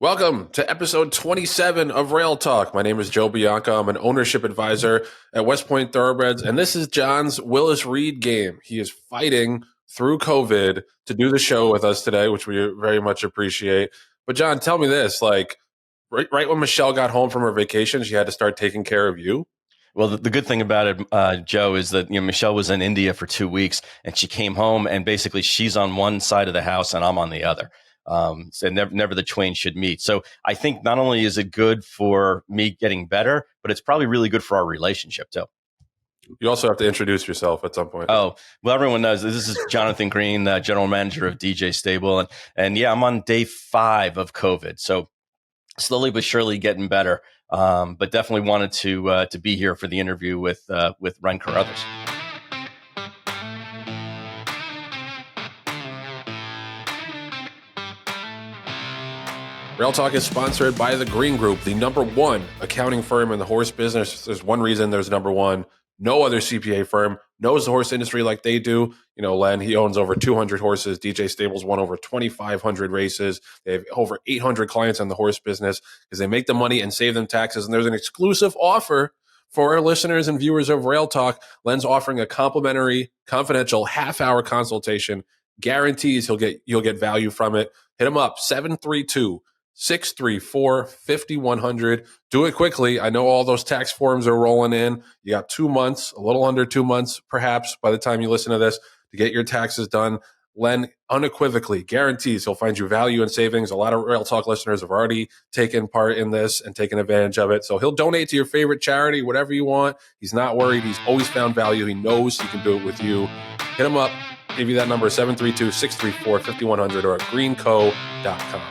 Welcome to episode 27 of Rail Talk. My name is Joe Bianca. I'm an ownership advisor at West Point Thoroughbreds, and this is John's Willis Reed game. He is fighting through COVID to do the show with us today, which we very much appreciate. But John, tell me this, right when Michelle got home from her vacation, she had to start taking care of you? Well, the good thing about it, Joe, is that Michelle was in India for 2 weeks, and she came home, and basically she's on one side of the house and I'm on the other. So never the twain should meet. So I think not only is it good for me getting better, but it's probably really good for our relationship too. You also have to introduce yourself at some point. Oh, well, everyone knows this is Jonathan Green, general manager of DJ Stable. And yeah, I'm on day 5 of COVID. So slowly but surely getting better. But definitely wanted to be here for the interview with Ren Carothers. Rail Talk is sponsored by the Green Group, the #1 accounting firm in the horse business. There's one reason there's #1. No other CPA firm knows the horse industry like they do. Len, he owns over 200 horses. DJ Stable's won over 2,500 races. They have over 800 clients in the horse business because they make the money and save them taxes. And there's an exclusive offer for our listeners and viewers of Rail Talk. Len's offering a complimentary, confidential half-hour consultation. Guarantees you'll get value from it. Hit him up, 732-634-5100. Do it quickly. I know all those tax forms are rolling in. You got 2 months, a little under 2 months, perhaps, by the time you listen to this, to get your taxes done. Len unequivocally guarantees he'll find you value and savings. A lot of Rail Talk listeners have already taken part in this and taken advantage of it. So he'll donate to your favorite charity, whatever you want. He's not worried. He's always found value. He knows he can do it with you. Hit him up. Give you that number, 732-634-5100 or at greenco.com.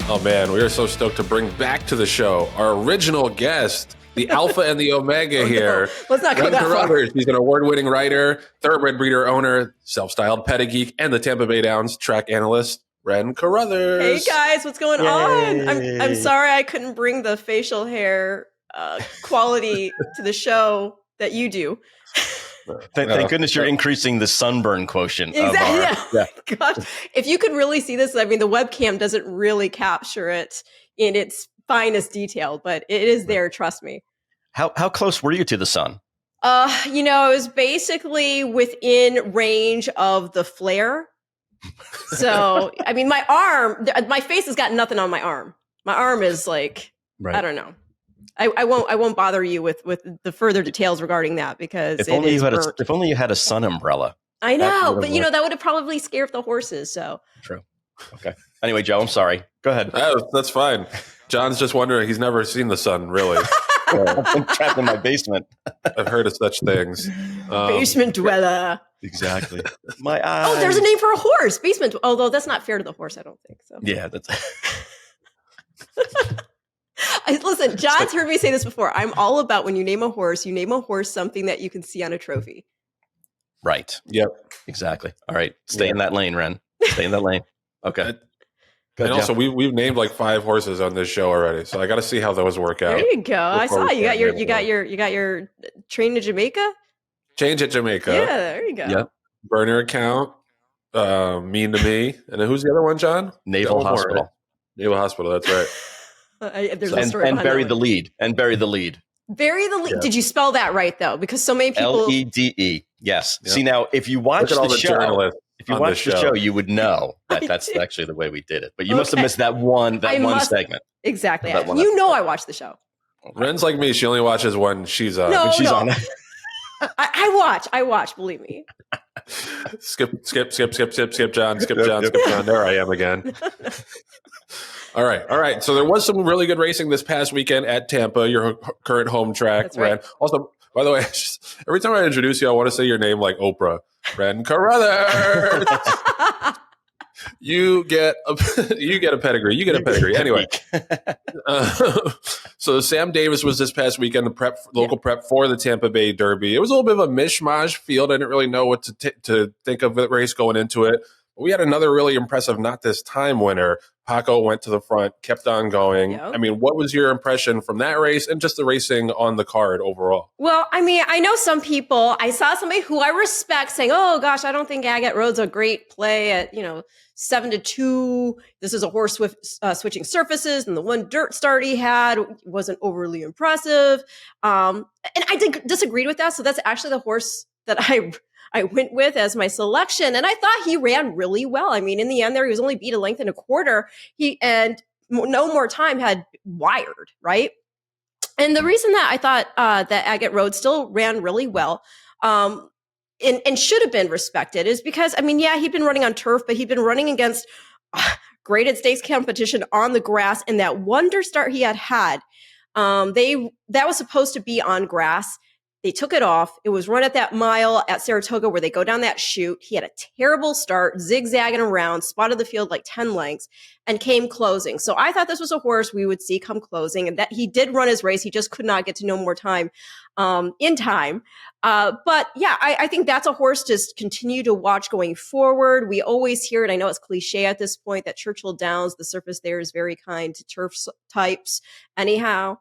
Oh, man, we are so stoked to bring back to the show our original guest, the Alpha and the Omega here. No. Let's not go that far. He's an award-winning writer, thoroughbred breeder owner, self-styled pedigeek, and the Tampa Bay Downs track analyst, Ren Carothers. Hey, guys, what's going on? I'm sorry I couldn't bring the facial hair quality to the show that you do. Thank goodness you're increasing the sunburn quotient. Exactly. Yeah. Gosh, if you could really see this, I mean, the webcam doesn't really capture it in its finest detail, but it is there. Trust me. How close were you to the sun? It was basically within range of the flare. So, I mean, my face has got nothing on my arm. My arm is like, right. I don't know. I won't bother you with the further details regarding that because if only you had a sun umbrella. I know, but that would have probably scared the horses. So true. Okay. Anyway, Joe, I'm sorry. Go ahead. That's fine. John's just wondering. He's never seen the sun, really. I'm trapped in my basement. I've heard of such things. Basement dweller. Exactly. My eyes. Oh, there's a name for a horse. Basement. Although that's not fair to the horse, I don't think so. Yeah, that's. Listen, John's heard me say this before. I'm all about when you name a horse something that you can see on a trophy. Right. Yep. Exactly. All right. Stay in that lane, Ren. Stay in that lane. Okay. And also, we've named like 5 horses on this show already, so I got to see how those work out. There you go. I saw you got your train to Jamaica. Change at Jamaica. Yeah, there you go. Yep. Burner account. Mean to me. And then who's the other one, John? Naval Hospital. Right? Naval Hospital. That's right. And bury the lead. Bury the lead. Yeah. Did you spell that right though? Because so many people. LEDE. Yes. Yep. See, now if you watch the show, you would know that that's actually the way we did it. But you must have missed that one segment. Exactly. I watched the show. Ren's like me. She only watches when she's on. No, on. I watch. Believe me. Skip, John. Skip, John. There I am again. All right. So there was some really good racing this past weekend at Tampa, your current home track, That's right. Ren. Also, by the way, every time I introduce you, I want to say your name like Oprah. Ren Carothers. You get a pedigree. Anyway, so Sam Davis was this past weekend, the local prep for the Tampa Bay Derby. It was a little bit of a mishmash field. I didn't really know what to think of the race going into it. We had another really impressive, not this time winner. Paco went to the front, kept on going. Yep. I mean, what was your impression from that race and just the racing on the card overall? Well, I mean, I know some people, I saw somebody who I respect saying, oh gosh, I don't think Agate Road's a great play at, 7-2. This is a horse with switching surfaces, and the one dirt start he had wasn't overly impressive. And I disagreed with that. So that's actually the horse that I went with as my selection. And I thought he ran really well. I mean, in the end there, he was only beat a length and a quarter. And no more time had wired, right? And the reason that I thought that Agate Road still ran really well and should have been respected is because, I mean, yeah, he'd been running on turf, but he'd been running against graded stakes competition on the grass. And that wonder start he had, that was supposed to be on grass. They took it off. It was run at that mile at Saratoga where they go down that chute. He had a terrible start, zigzagging around, spotted the field like 10 lengths, and came closing. So I thought this was a horse we would see come closing, and that he did run his race. He just could not get to no more time in time. But yeah, I think that's a horse to continue to watch going forward. We always hear it. I know it's cliche at this point that Churchill Downs, the surface there is very kind to turf types. Anyhow,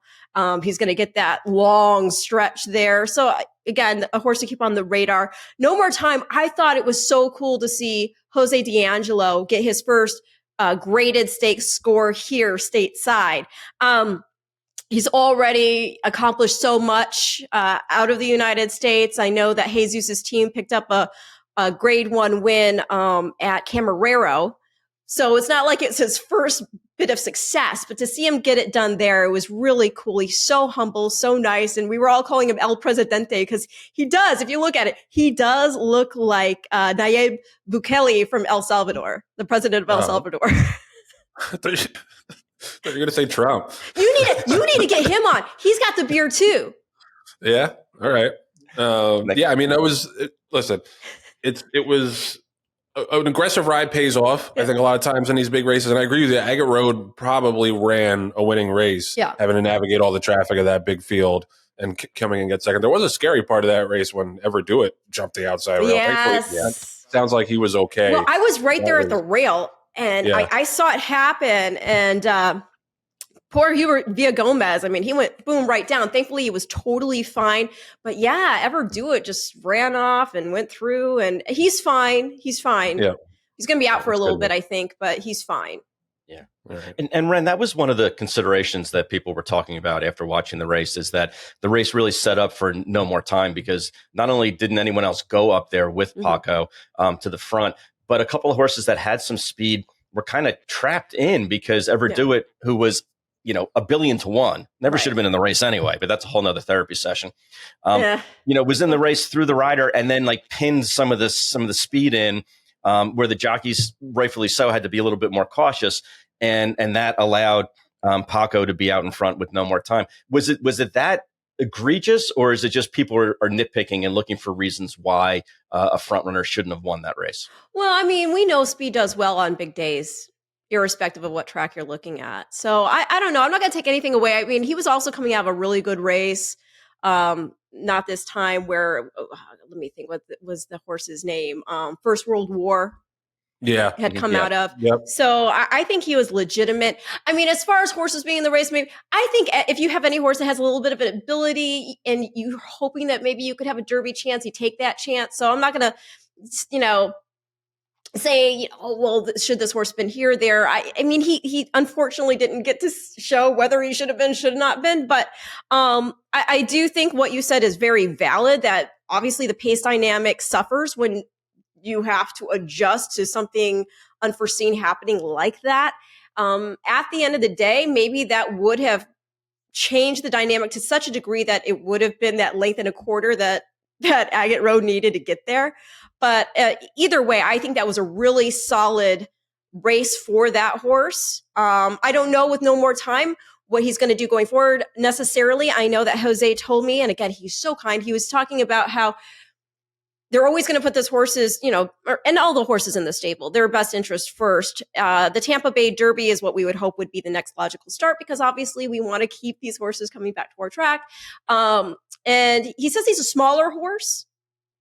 he's going to get that long stretch there. So again, a horse to keep on the radar. No More Time. I thought it was so cool to see Jose D'Angelo get his first graded stakes score here stateside. He's already accomplished so much out of the United States. I know that Jesus' team picked up a grade 1 win at Camarero. So it's not like it's his first bit of success, but to see him get it done there, it was really cool. He's so humble, so nice. And we were all calling him El Presidente because he does, if you look at it, he does look like Nayib Bukele from El Salvador, the president of El Salvador. I thought you were going to say Trump. You need to get him on. He's got the beard too. Yeah. All right. Yeah. I mean, listen, it was an aggressive ride pays off. Yeah. I think a lot of times in these big races, and I agree with you, Agate Road probably ran a winning race, having to navigate all the traffic of that big field and coming and get second. There was a scary part of that race when Ever Do It jumped the outside rail. Yes. Sounds like he was okay. Well, I was right there at the rail, and I saw it happen, and poor Hubert Villagomez. I mean, he went boom right down. Thankfully, he was totally fine. But yeah, Ever Do It just ran off and went through, and he's fine. He's fine. Yeah. He's going to be out for a little bit, I think, but he's fine. Yeah. Right. And Ren, that was one of the considerations that people were talking about after watching the race, is that the race really set up for No More Time, because not only didn't anyone else go up there with Paco to the front, but a couple of horses that had some speed were kind of trapped in because Ever Do It, who was $1 billion to 1. Never should have been in the race anyway, but that's a whole nother therapy session. Was in the race through the rider and then pinned some of the speed in where the jockeys, rightfully so, had to be a little bit more cautious, and that allowed Paco to be out in front with No More Time. Was it that egregious, or is it just people are nitpicking and looking for reasons why a front runner shouldn't have won that race? Well, I mean, we know speed does well on big days, irrespective of what track you're looking at. So I don't know. I'm not going to take anything away. I mean, he was also coming out of a really good race. Not this time where, let me think, what was the horse's name? First World War. Yeah. Had come out of. Yep. So I think he was legitimate. I mean, as far as horses being in the race, maybe I think if you have any horse that has a little bit of an ability and you're hoping that maybe you could have a Derby chance, you take that chance. So I'm not going to, say, should this horse been here, there? I mean, he unfortunately didn't get to show whether he should have been, should not been. But I do think what you said is very valid, that obviously the pace dynamic suffers when you have to adjust to something unforeseen happening like that. At the end of the day, maybe that would have changed the dynamic to such a degree that it would have been that length and a quarter that Agate Road needed to get there. But either way, I think that was a really solid race for that horse. I don't know with No More Time what he's going to do going forward necessarily. I know that Jose told me, and again, he's so kind. He was talking about how they're always going to put this horses, and all the horses in the stable, their best interest first. The Tampa Bay Derby is what we would hope would be the next logical start, because obviously we want to keep these horses coming back to our track. And he says he's a smaller horse.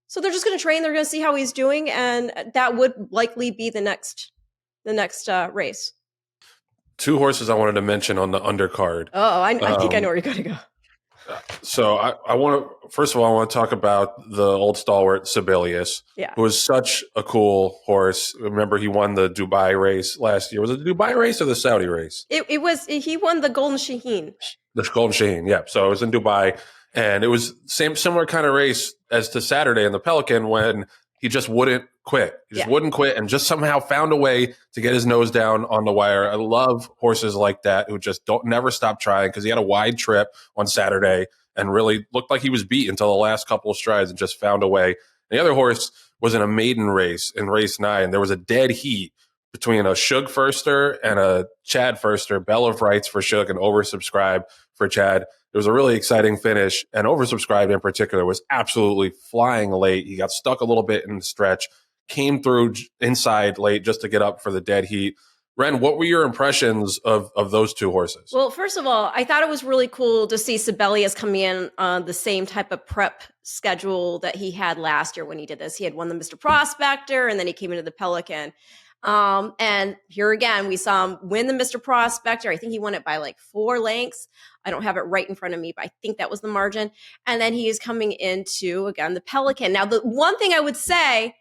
So they're just going to train. They're going to see how he's doing, and that would likely be the next race. Two horses I wanted to mention on the undercard. Oh, I think I know where you're going to go. So I want to, first of all, I want to talk about the old stalwart Sibelius, who was such a cool horse. Remember, he won the Dubai race last year. Was it the Dubai race or the Saudi race? He won the Golden Shaheen. The Golden Shaheen, yeah. So it was in Dubai, and it was similar kind of race as to Saturday in the Pelican when he just wouldn't quit. He just wouldn't quit and just somehow found a way to get his nose down on the wire. I love horses like that who just never stop trying, because he had a wide trip on Saturday and really looked like he was beat until the last couple of strides and just found a way. And the other horse was in a maiden race in race 9. There was a dead heat between a Shug Firster and a Chad Firster, Bell of Rights for Shug and oversubscribed for Chad. It was a really exciting finish, and oversubscribed in particular was absolutely flying late. He got stuck a little bit in the stretch, came through inside late just to get up for the dead heat. Ren, what were your impressions of those two horses? Well, first of all, I thought it was really cool to see Sibelius coming in on the same type of prep schedule that he had last year when he did this. He had won the Mr. Prospector, and then he came into the Pelican. And here again, we saw him win the Mr. Prospector. I think he won it by like 4 lengths. I don't have it right in front of me, but I think that was the margin. And then he is coming into, again, the Pelican. Now, the one thing I would say,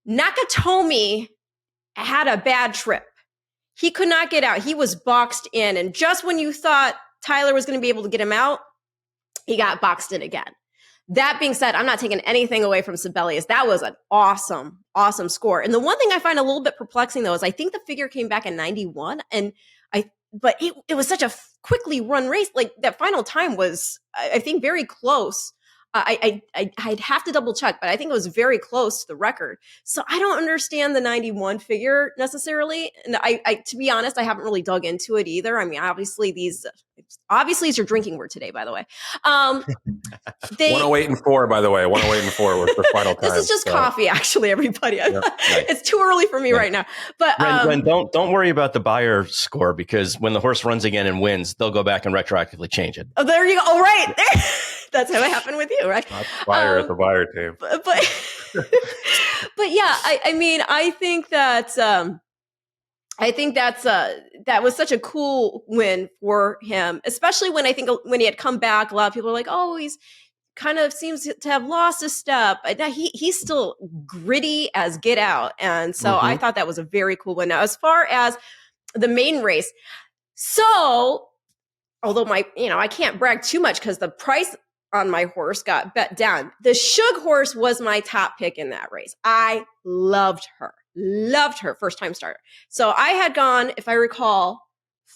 Nakatomi had a bad trip. He could not get out. He was boxed in. And just when you thought Tyler was going to be able to get him out, he got boxed in again. That being said, I'm not taking anything away from Sibelius. That was an awesome, awesome score. And the one thing I find a little bit perplexing, though, is I think the figure came back in 91. But it was such a quickly run race. Like, that final time was, I think, very close. I'd have to double check, but I think it was very close to the record. So I don't understand the 91 figure necessarily. And I to be honest, I haven't really dug into it either. I mean, obviously is your drinking word today, by the way. 108 and 4, by the way. 108 and 4 was the final time. This is just coffee, actually, everybody. It's too early for me right now. But Ren, don't worry about the buyer score, because when the horse runs again and wins, they'll go back and retroactively change it. Oh, there you go. Oh, right. There. That's how it happened with you, right? Buyer at the buyer team. But yeah, I mean, I think that that was such a cool win for him, especially when he had come back, a lot of people are like, oh, he's kind of seems to have lost a step. He's still gritty as get out. And so I thought that was a very cool one. Now, as far as the main race, so although I can't brag too much because the price on my horse got bet down. The Shug horse was my top pick in that race. I loved her, first time starter. So I had gone, if I recall,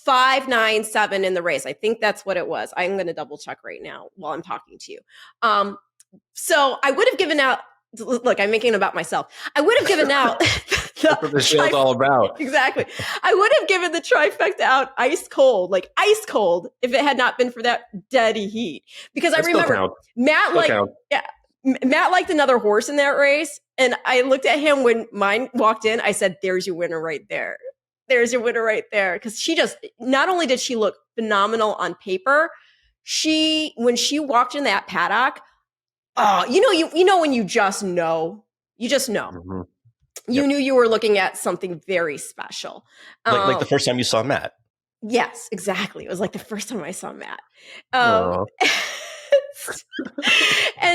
5, 9, 7 in the race. I think that's what it was. I'm going to double check right now while I'm talking to you. So I would have given out, look, I'm making it about myself. I would have given out. That's what this show's all about. Exactly. I would have given the trifecta out ice cold, if it had not been for that deady heat. Because I remember Matt liked another horse in that race. And I looked at him when mine walked in. I said, there's your winner right there. There's your winner right there. Because she just, not only did she look phenomenal on paper, when she walked in that paddock, you know when you just know. Mm-hmm. You knew you were looking at something very special. Like the first time you saw Matt. Yes, exactly. It was like the first time I saw Matt. And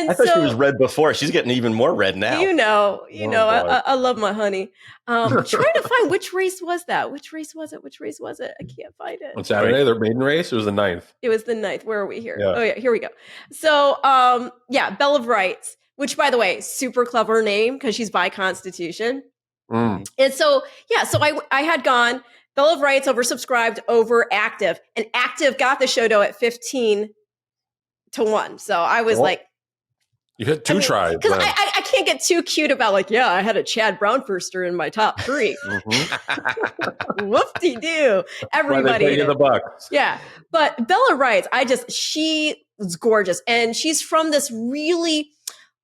I thought she was red before. She's getting even more red now. I love my honey. I'm trying to find which race was that. Which race was it? I can't find it. On Saturday, the maiden race? It was the 9th. It was the 9th. Where are we here? Yeah. Oh, yeah, here we go. So, Bell of Rights, which, by the way, super clever name because she's by constitution. And so I had gone Bell of Rights oversubscribed over Active, and Active got the show at 15 to 1. So I was you hit 2 tries. Because I can't get too cute about I had a Chad Brown firster in my top 3. Whoop-de-doo. Everybody. Why they the buck. Yeah. But Bella Wright, she was gorgeous. And she's from this really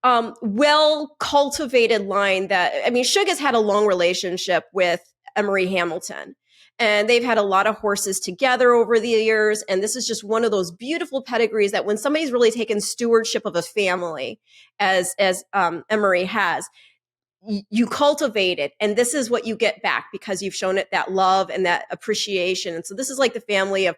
well-cultivated line that, Shug has had a long relationship with Emery Hamilton. And they've had a lot of horses together over the years. And this is just one of those beautiful pedigrees that when somebody's really taken stewardship of a family, as Emery has, you cultivate it. And this is what you get back because you've shown it that love and that appreciation. And so this is like the family of,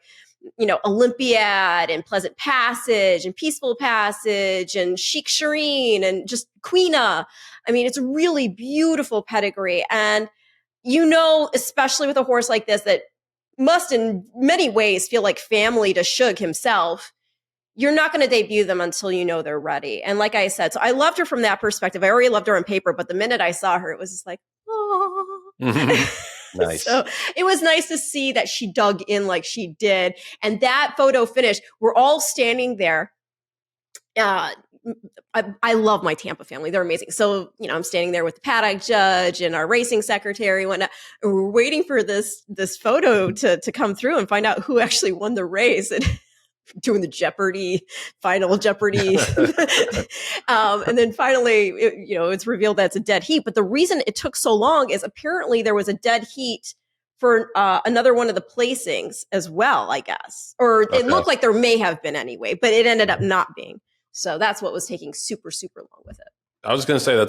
Olympiad and Pleasant Passage and Peaceful Passage and Chic Shireen and just Queena. I mean, it's a really beautiful pedigree. And especially with a horse like this that must in many ways feel like family to Shug himself, you're not going to debut them until they're ready. And like I said, so I loved her from that perspective. I already loved her on paper, but the minute I saw her, it was just like, oh. Nice. So it was nice to see that she dug in like she did. And that photo finish, we're all standing there. I love my Tampa family. They're amazing. So, I'm standing there with the paddock judge and our racing secretary and whatnot. And we're waiting for this photo to come through and find out who actually won the race. And doing the final Jeopardy. And then finally, it's revealed that it's a dead heat. But the reason it took so long is apparently there was a dead heat for another one of the placings as well, I guess. Or it looked like there may have been anyway, but it ended up not being. So that's what was taking super, super long with it. I was going to say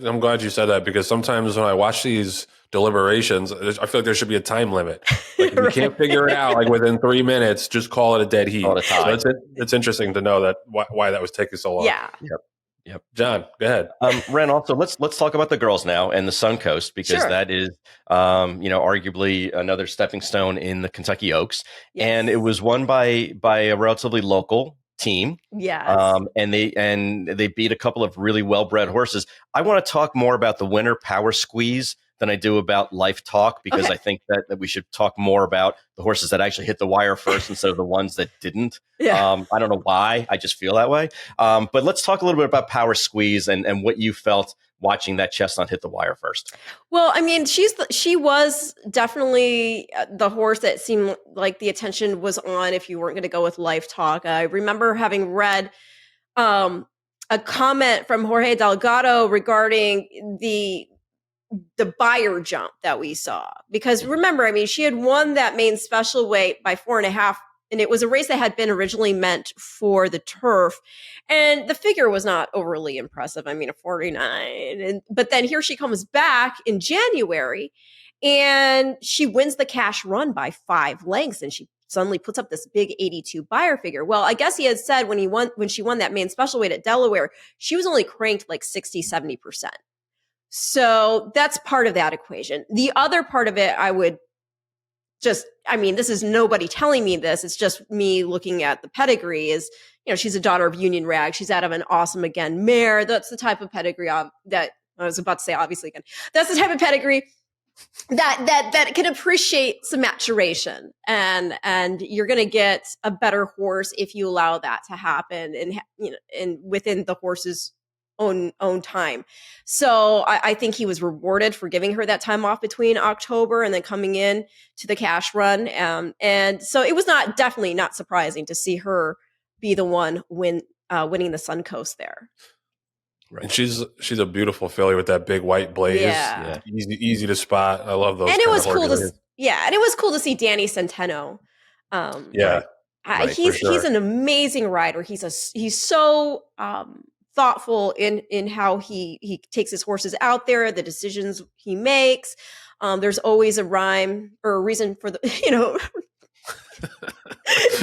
I'm glad you said that because sometimes when I watch these deliberations, I feel like there should be a time limit. Like if you can't figure it out like within 3 minutes, just call it a dead heat. So it's interesting to know that why that was taking so long. Yeah. Yep. John, go ahead. Ren, also let's talk about the girls now and the Suncoast because that is, arguably another stepping stone in the Kentucky Oaks, and it was won by a relatively local team. Yes. And they beat a couple of really well-bred horses. I want to talk more about the winner Power Squeeze than I do about Life Talk because I think that we should talk more about the horses that actually hit the wire first instead of the ones that didn't. Yeah. I don't know why. I just feel that way. But let's talk a little bit about Power Squeeze and what you felt watching that chestnut hit the wire first. Well, I mean, she was definitely the horse that seemed like the attention was on if you weren't going to go with Life Talk. I remember having read a comment from Jorge Delgado regarding the buyer jump that we saw. Because remember, I mean, she had won that main special weight by 4.5, and it was a race that had been originally meant for the turf. And the figure was not overly impressive. I mean, a 49. But then here she comes back in January, and she wins the cash run by 5 lengths, and she suddenly puts up this big 82 buyer figure. Well, I guess he had said when she won that main special weight at Delaware, she was only cranked like 60-70%. So that's part of that equation. The other part of it, this is nobody telling me this. It's just me looking at the pedigree is, she's a daughter of Union Rag. She's out of an Awesome Again mare. That's the type of pedigree that I was about to say, obviously again, that's the type of pedigree that can appreciate some maturation and you're going to get a better horse if you allow that to happen and within the horse's own time. So I think he was rewarded for giving her that time off between October and then coming in to the cash run. And so it was definitely not surprising to see her be the one winning the Suncoast there. Right. And she's a beautiful filly with that big white blaze. Yeah. Easy to spot. I love those. And it was cool and it was cool to see Danny Centeno. He's an amazing rider. He's so thoughtful in how he takes his horses out there, the decisions he makes. There's always a rhyme or a reason for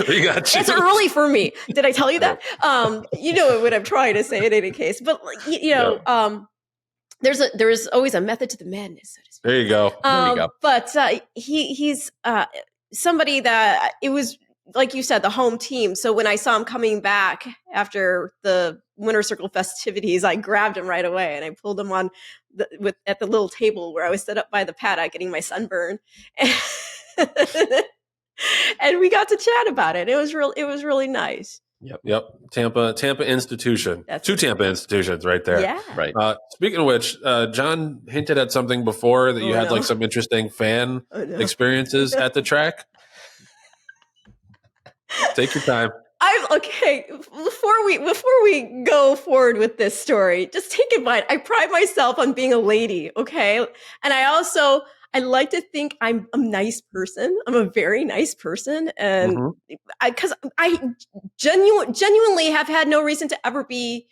We got you. It's early for me. Did I tell you that? You know what I'm trying to say in any case. But there's always a method to the madness, so to speak. There you go. But he's somebody that it was, like you said, the home team. So when I saw him coming back after the Winter Circle festivities, I grabbed him right away and I pulled him on at the little table where I was set up by the paddock getting my sunburn. And we got to chat about it. It was really nice. Yep. Tampa institution. That's 2 Tampa institutions right there. Yeah. Right. Speaking of which, John hinted at something before that you had like some interesting fan experiences at the track. Take your time. Okay. Before we go forward with this story, just take in mind, I pride myself on being a lady. Okay. And I I like to think I'm a nice person. I'm a very nice person. And because I genuinely have had no reason to ever be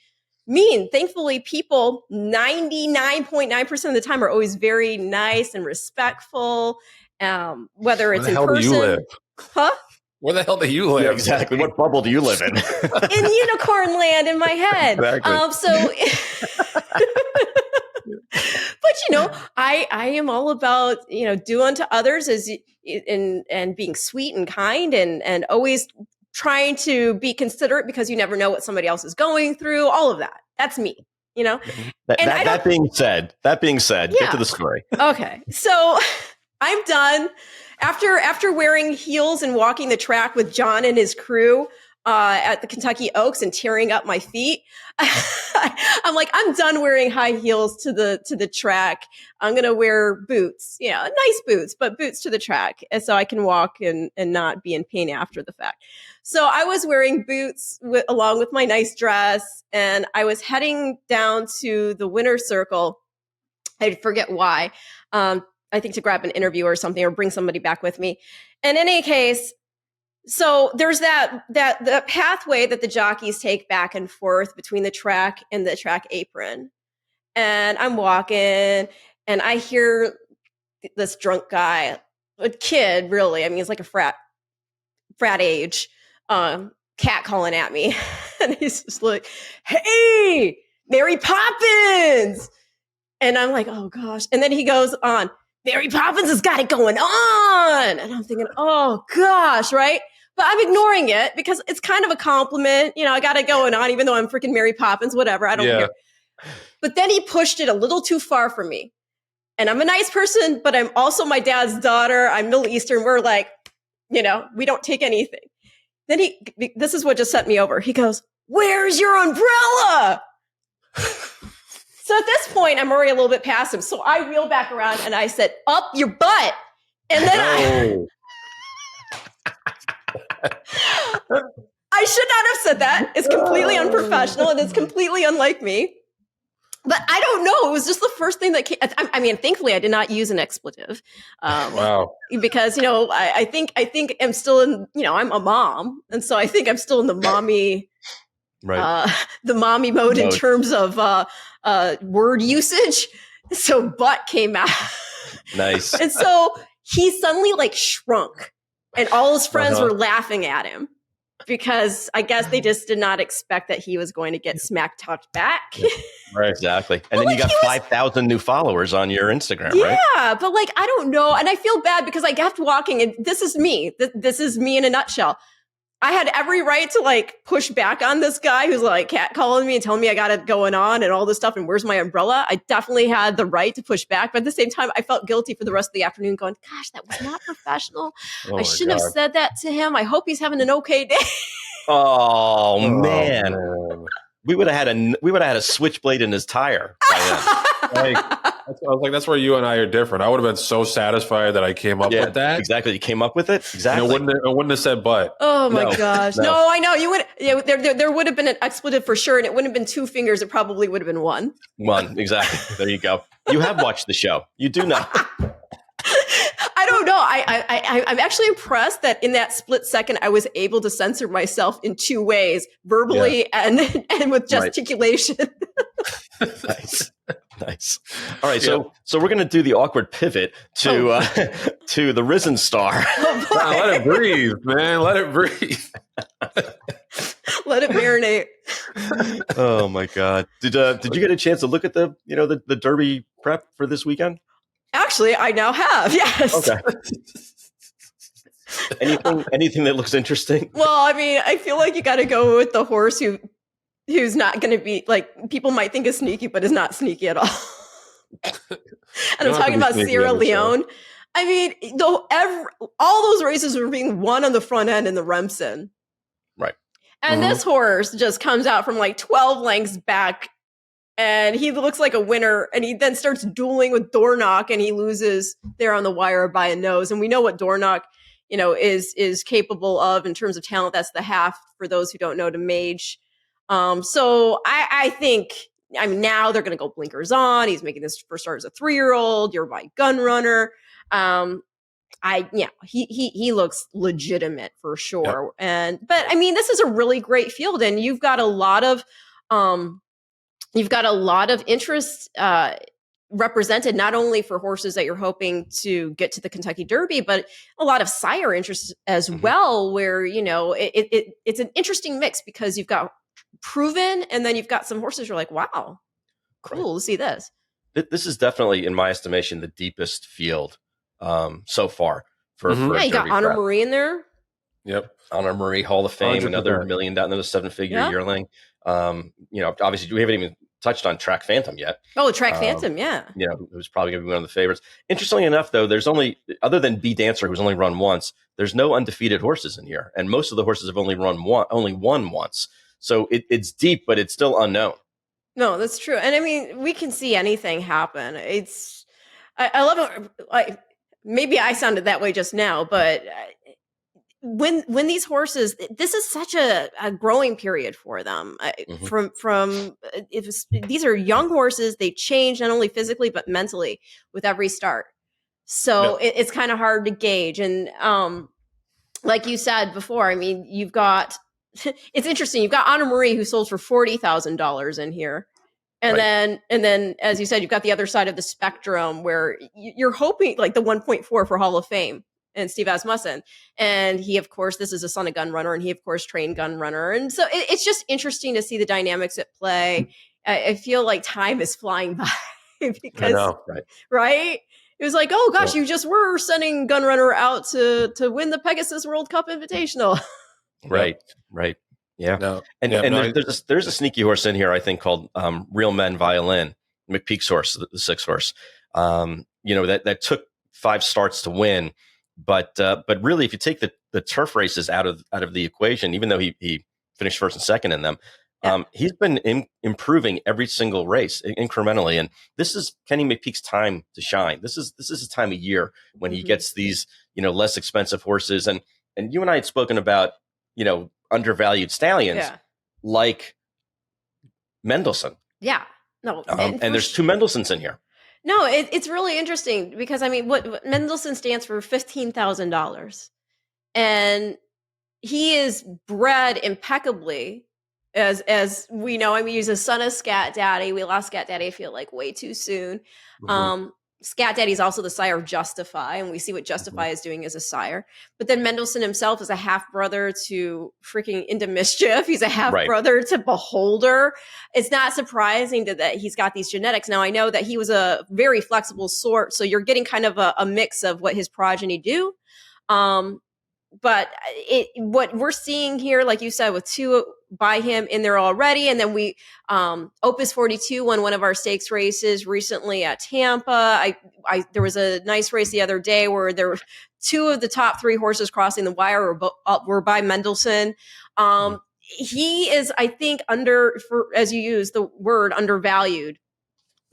mean. Thankfully, people 99.9% of the time are always very nice and respectful. Whether it's in person. Where the hell do you live? Huh? Where the hell do you live? Yeah, exactly. What bubble do you live in? In unicorn land in my head. Exactly. But I am all about do unto others as and being sweet and kind and always trying to be considerate because you never know what somebody else is going through. All of that. That's me. That being said, get to the story. Okay, so I'm done. After wearing heels and walking the track with John and his crew at the Kentucky Oaks and tearing up my feet, I'm like, I'm done wearing high heels to the track. I'm gonna wear boots, nice boots, but boots to the track, and so I can walk and not be in pain after the fact. So I was wearing boots along with my nice dress, and I was heading down to the winner's circle. I forget why. I think to grab an interview or something or bring somebody back with me. And in any case, so there's the pathway that the jockeys take back and forth between the track and the track apron. And I'm walking and I hear this drunk guy, a kid, really. I mean, he's like a frat age, cat calling at me. And he's just like, "Hey, Mary Poppins." And I'm like, oh gosh. And then he goes on, "Mary Poppins has got it going on." And I'm thinking, oh gosh, right? But I'm ignoring it because it's kind of a compliment. I got it going on, even though I'm freaking Mary Poppins, whatever. I don't care. But then he pushed it a little too far for me. And I'm a nice person, but I'm also my dad's daughter. I'm Middle Eastern. We're like, we don't take anything. Then this is what just sent me over. He goes, "Where's your umbrella?" So at this point, I'm already a little bit past him. So I wheel back around and I said, "Up your butt." And then I should not have said that. It's completely unprofessional and it's completely unlike me. But I don't know. It was just the first thing that came. I mean, thankfully, I did not use an expletive. Wow. Because, I think I'm still in, I'm a mom. And so I think I'm still in the mommy, the mommy mode in terms of word usage. So butt came out. Nice. And so he suddenly shrunk and all his friends were laughing at him because I guess they just did not expect that he was going to get smack talked back. Right, exactly. And then you got 5,000 new followers on your Instagram, right? Yeah, but I don't know. And I feel bad because I kept walking and this is me. This is me in a nutshell. I had every right to push back on this guy who's catcalling me and telling me I got it going on and all this stuff and where's my umbrella. I definitely had the right to push back, but at the same time, I felt guilty for the rest of the afternoon going, gosh, that was not professional. I shouldn't have said that to him. I hope he's having an okay day. Oh man. We would have had a switchblade in his tire by then. I was like, that's where you and I are different. I would have been so satisfied that I came up with that. Exactly. You came up with it. Exactly. And it wouldn't have said but. Oh my gosh. No, I know. You would. Yeah, there would have been an expletive for sure, and it wouldn't have been 2 fingers. It probably would have been 1. 1. Exactly. There you go. You have watched the show. You do know. I don't know. I'm actually impressed that in that split second, I was able to censor myself in 2 ways, verbally and with gesticulation. Nice. All right. So we're going to do the awkward pivot to to the Risen Star. Oh, let it breathe, man. Let it breathe. Let it marinate. Oh my God. Did you get a chance to look at the the Derby prep for this weekend? Actually, I now have. Yes. Okay. Anything that looks interesting? Well, I mean, I feel like you got to go with the horse who's not going to be people might think is sneaky, but is not sneaky at all. And I'm talking about Sierra Leone. I mean, all those races were being won on the front end in the Remsen. Right. And this horse just comes out from 12 lengths back and he looks like a winner. And he then starts dueling with Dornoch and he loses there on the wire by a nose. And we know what Dornoch, is capable of in terms of talent. That's the half for those who don't know to Mage. So I think, now they're going to go blinkers on. He's making this first start as a 3-year-old. You're my gun runner. He looks legitimate for sure. Yep. But I mean, this is a really great field, and you've got a lot of interest represented, not only for horses that you're hoping to get to the Kentucky Derby, but a lot of sire interest as well, where, it's an interesting mix because you've got proven, and then you've got some horses you're like, wow, cool, to see this. This is definitely, in my estimation, the deepest field so far. For you got Honor Marie in there. Yep. Honor Marie, Hall of Fame, 100%. Another $1 million, another 7-figure yearling. Obviously we haven't even touched on Track Phantom yet. Oh, Track Phantom, yeah. It was probably going to be one of the favorites. Interestingly enough, though, there's only, other than B Dancer, who's only run once, there's no undefeated horses in here, and most of the horses have only won once. So it's deep, but it's still unknown. No, that's true, and I mean, we can see anything happen. I love it. Like, maybe I sounded that way just now, but when these horses, this is such a growing period for them. These are young horses, they change not only physically but mentally with every start. So it's kind of hard to gauge. And like you said before, I mean, you've got it's interesting. You've got Honor Marie, who sold for $40,000 in here. And then, as you said, you've got the other side of the spectrum where you're hoping, like the 1.4 for Hall of Fame and Steve Asmussen. And he, of course, this is a son of gun runner, and he, of course, trained gun runner. And so it's just interesting to see the dynamics at play. I feel like time is flying by because, I know, right? It was like, oh gosh, you just were sending gun runner out to win the Pegasus World Cup Invitational. Right. Yeah. No. There's a sneaky horse in here, I think, called Real Men Violin, McPeak's horse, the 6 horse. That took 5 starts to win, but really, if you take the turf races out of the equation, even though he finished first and second in them, he's been improving every single race incrementally. And this is Kenny McPeak's time to shine. This is his time of year when he gets these less expensive horses. And you and I had spoken about undervalued stallions like Mendelssohn. Yeah. No. And there's 2 Mendelssohns in here. No, it's really interesting because, I mean, what Mendelssohn stands for $15,000. And he is bred impeccably, as we know. I mean, he's a son of Scat Daddy. We lost Scat Daddy, I feel like, way too soon. Scat Daddy is also the sire of Justify, and we see what Justify is doing as a sire. But then Mendelssohn himself is a half brother to freaking Into Mischief. He's a half brother to Beholder. It's not surprising that he's got these genetics. Now, I know that he was a very flexible sort, so you're getting kind of a mix of what his progeny do. But what we're seeing here, like you said, with 2 by him in there already, and then we Opus 42 won one of our stakes races recently at Tampa. There was a nice race the other day where there were 2 of the top 3 horses crossing the wire were by Mendelssohn. He is, I think, as you use the word, undervalued.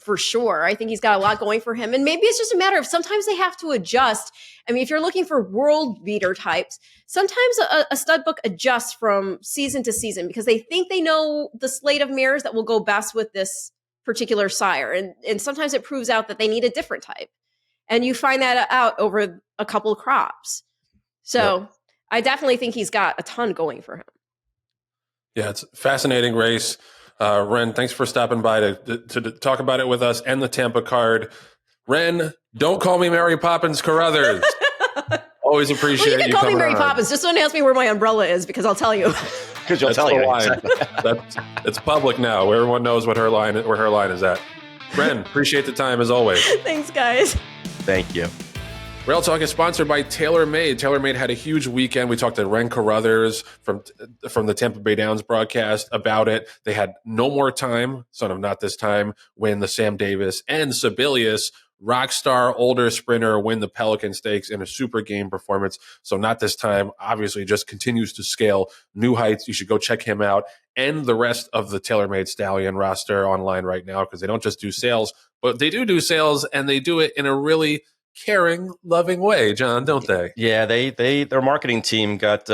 For sure. I think he's got a lot going for him. And maybe it's just a matter of sometimes they have to adjust. I mean, if you're looking for world beater types, sometimes a stud book adjusts from season to season because they think they know the slate of mares that will go best with this particular sire. And sometimes it proves out that they need a different type. And you find that out over a couple of crops. So I definitely think he's got a ton going for him. Yeah, it's a fascinating race. Ren, thanks for stopping by to talk about it with us and the Tampa card. Ren, don't call me Mary Poppins Carothers. Always appreciate you. You can call me Mary Poppins. Just don't ask me where my umbrella is because I'll tell you. Because you'll tell you. It's public now. Everyone knows where her line is at. Ren, appreciate the time as always. Thanks, guys. Thank you. Rail Talk is sponsored by TaylorMade. TaylorMade had a huge weekend. We talked to Ren Carothers from the Tampa Bay Downs broadcast about it. They had No More Time, son of Not This Time, win the Sam Davis, and Sibelius, Rockstar older sprinter, win the Pelican Stakes in a super game performance. So Not This Time obviously just continues to scale new heights. You should go check him out and the rest of the TaylorMade Stallion roster online right now because they don't just do sales, but they do sales, and they do it in a really caring, loving way, John, don't they? Yeah, their marketing team got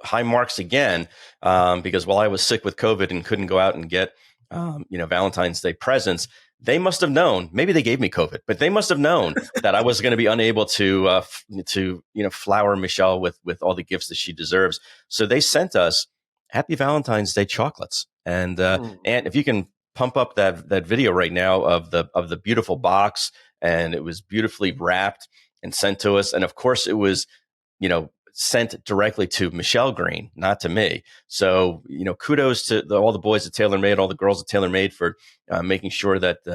high marks again because while I was sick with COVID and couldn't go out and get Valentine's Day presents, they must have known. Maybe they gave me COVID, but they must have known that I was going to be unable to flower Michelle with all the gifts that she deserves. So they sent us Happy Valentine's Day chocolates, and if you can pump up that video right now of the beautiful box, and it was beautifully wrapped and sent to us, and of course it was sent directly to Michelle Green, not to me. So, kudos to all the boys at TaylorMade, all the girls at TaylorMade for making sure that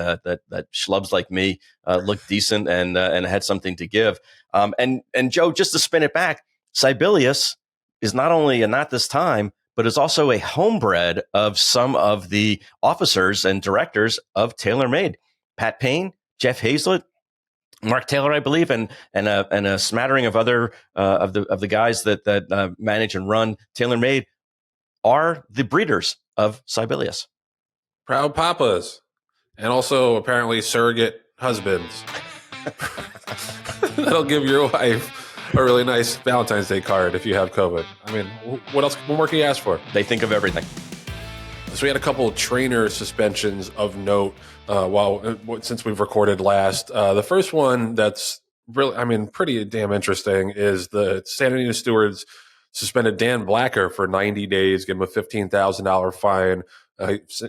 schlubs like me looked decent and had something to give. And Joe, just to spin it back, Sibelius is not only a Not This Time, but is also a homebred of some of the officers and directors of TaylorMade. Pat Payne, Jeff Hazlett, Mark Taylor, I believe, and a smattering of other of the guys that manage and run TaylorMade are the breeders of Sibelius. Proud papas, and also apparently surrogate husbands. That'll give your wife a really nice Valentine's Day card if you have COVID. I mean, what else? What more can you ask for? They think of everything. So we had a couple of trainer suspensions of note since we've recorded last. The first one that's really, pretty damn interesting is the Santa Anita Stewards suspended Dan Blacker for 90 days, give him a $15,000 fine.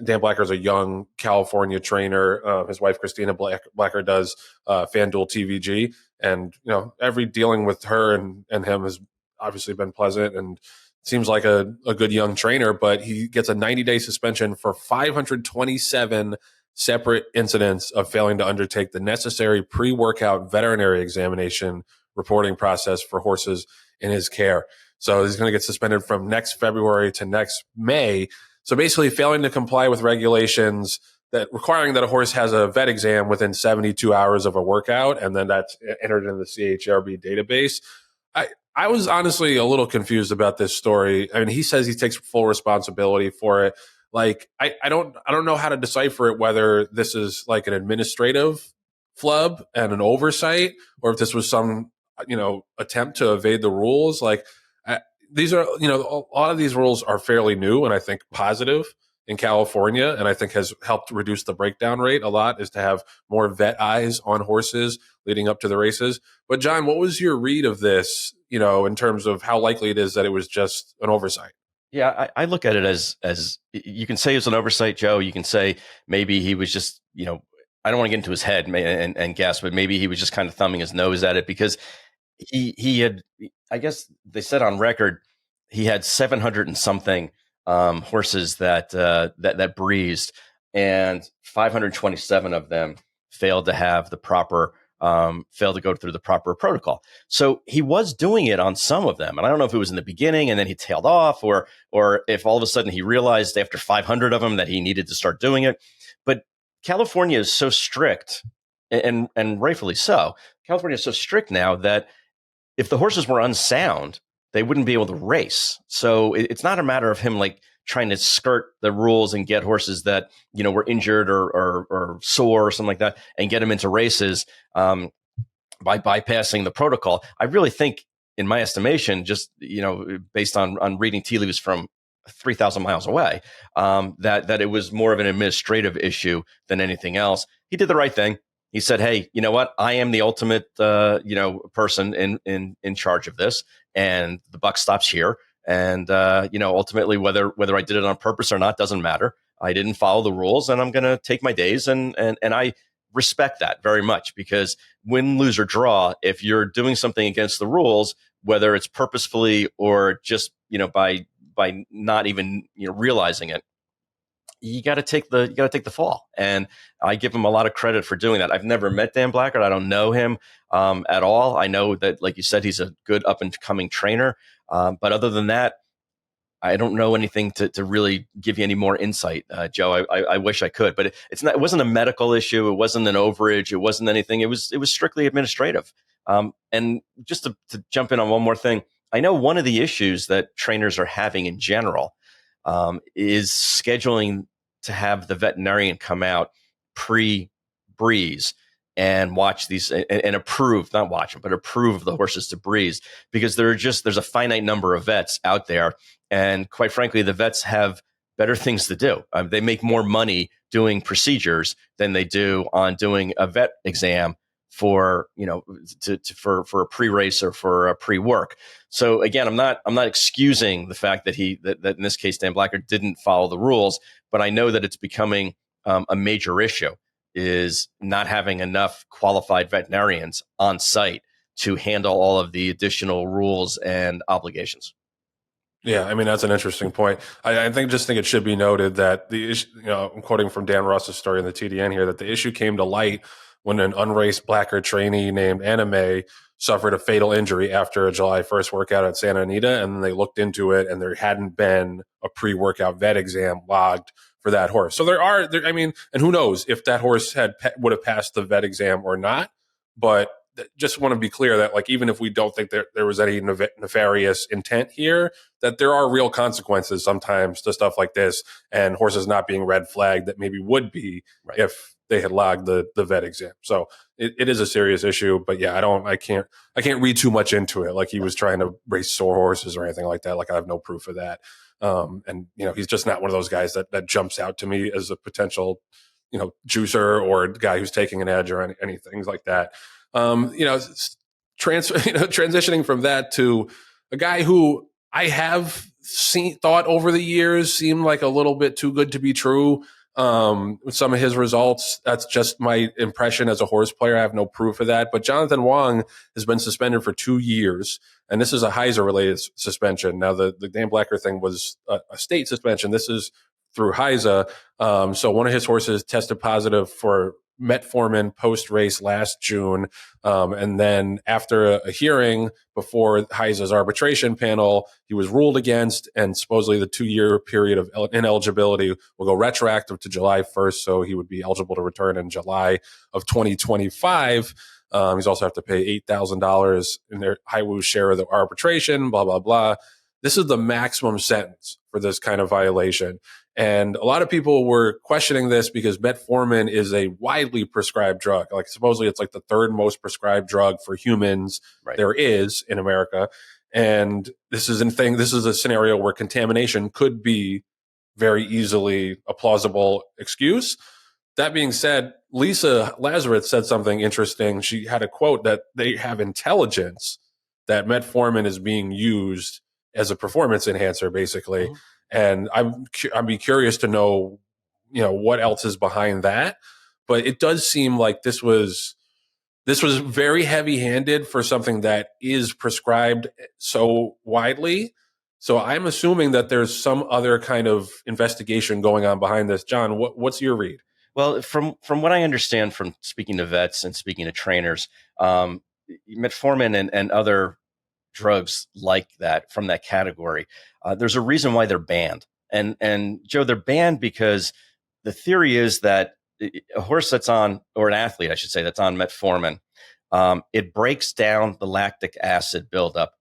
Dan Blacker is a young California trainer. His wife, Christina Blacker, does FanDuel TVG. And, every dealing with her and him has obviously been pleasant and seems like a good young trainer, but he gets a 90-day suspension for 527 separate incidents of failing to undertake the necessary pre-workout veterinary examination reporting process for horses in his care. So he's going to get suspended from next February to next May. So basically failing to comply with regulations that requiring that a horse has a vet exam within 72 hours of a workout, and then that's entered in the CHRB database. I was honestly a little confused about this story. I mean, he says he takes full responsibility for it. Like, I don't know how to decipher it, whether this is like an administrative flub and an oversight, or if this was some, attempt to evade the rules. Like, these are, a lot of these rules are fairly new and I think positive in California, and I think has helped reduce the breakdown rate a lot, is to have more vet eyes on horses leading up to the races. But John, what was your read of this, in terms of how likely it is that it was just an oversight? Yeah, I look at it as you can say it's an oversight, Joe. You can say maybe he was just, I don't want to get into his head and guess, but maybe he was just kind of thumbing his nose at it because he had, I guess they said on record, he had 700 and something horses that breezed, and 527 of them failed to have the proper failed to go through the proper protocol. So he was doing it on some of them, and I don't know if it was in the beginning and then he tailed off, or if all of a sudden he realized after 500 of them that he needed to start doing it. But California is so strict, and rightfully so. California is so strict now that if the horses were unsound, they wouldn't be able to race. So it's not a matter of him like trying to skirt the rules and get horses that, were injured or sore or something like that and get them into races by bypassing the protocol. I really think, in my estimation, just, based on reading tea leaves from 3,000 miles away, that it was more of an administrative issue than anything else. He did the right thing. He said, "Hey, you know what? I am the ultimate, person in charge of this, and the buck stops here. And ultimately, whether I did it on purpose or not doesn't matter. I didn't follow the rules, and I'm going to take my days." And I respect that very much, because win, lose, or draw, if you're doing something against the rules, whether it's purposefully or just by not even realizing it, you got to take the fall. And I give him a lot of credit for doing that. I've never met Dan Blacker. I don't know him at all. I know that, like you said, he's a good up and coming trainer. But other than that, I don't know anything to really give you any more insight, Joe. I wish I could, but it wasn't a medical issue. It wasn't an overage. It wasn't anything. It was strictly administrative. And just to jump in on one more thing, I know one of the issues that trainers are having in general is scheduling to have the veterinarian come out pre-breeze and watch these and approve the horses to breeze, because there's a finite number of vets out there. And quite frankly, the vets have better things to do. They make more money doing procedures than they do on doing a vet exam for, for a pre-race or for a pre-work. So again, I'm not excusing the fact that that in this case, Dan Blacker didn't follow the rules, but I know that it's becoming a major issue, is not having enough qualified veterinarians on site to handle all of the additional rules and obligations. Yeah, I mean, that's an interesting point. I think it should be noted that the issue, I'm quoting from Dan Ross's story in the TDN here, that the issue came to light when an unraced Blacker trainee named Anime suffered a fatal injury after a July 1st workout at Santa Anita, and they looked into it, and there hadn't been a pre-workout vet exam logged for that horse. So and who knows if that horse would have passed the vet exam or not, but just want to be clear that, like, even if we don't think there was any nefarious intent here, that there are real consequences sometimes to stuff like this, and horses not being red flagged that maybe would be if they had logged the vet exam. So it is a serious issue, but yeah, I can't read too much into it. Like he was trying to race sore horses or anything like that. Like I have no proof of that. And he's just not one of those guys that jumps out to me as a potential, juicer or guy who's taking an edge or anything like that. Transitioning from that to a guy who I have thought over the years seemed like a little bit too good to be true. With some of his results, that's just my impression as a horse player. I have no proof of that. But Jonathan Wong has been suspended for 2 years, and this is a HISA-related suspension. Now, the Dan Blacker thing was a state suspension. This is through HISA. So one of his horses tested positive for metformin post-race last June. And then after a hearing before HISA's arbitration panel, he was ruled against, and supposedly the 2-year period of ineligibility will go retroactive to July 1st. So he would be eligible to return in July of 2025. He's also have to pay $8,000 in their Highwoo's share of the arbitration, blah, blah, blah. This is the maximum sentence for this kind of violation. And a lot of people were questioning this because metformin is a widely prescribed drug. Like supposedly it's like the third most prescribed drug for humans there is in America. And this is a scenario where contamination could be very easily a plausible excuse. That being said, Lisa Lazarus said something interesting. She had a quote that they have intelligence that metformin is being used as a performance enhancer, basically. Mm-hmm. And I'd be curious to know, what else is behind that. But it does seem like this was very heavy-handed for something that is prescribed so widely. So I'm assuming that there's some other kind of investigation going on behind this. John, what's your read? Well, from what I understand from speaking to vets and speaking to trainers, metformin and other drugs like that from that category, there's a reason why they're banned. And Joe, they're banned because the theory is that a horse that's on, or an athlete, I should say, that's on metformin, it breaks down the lactic acid buildup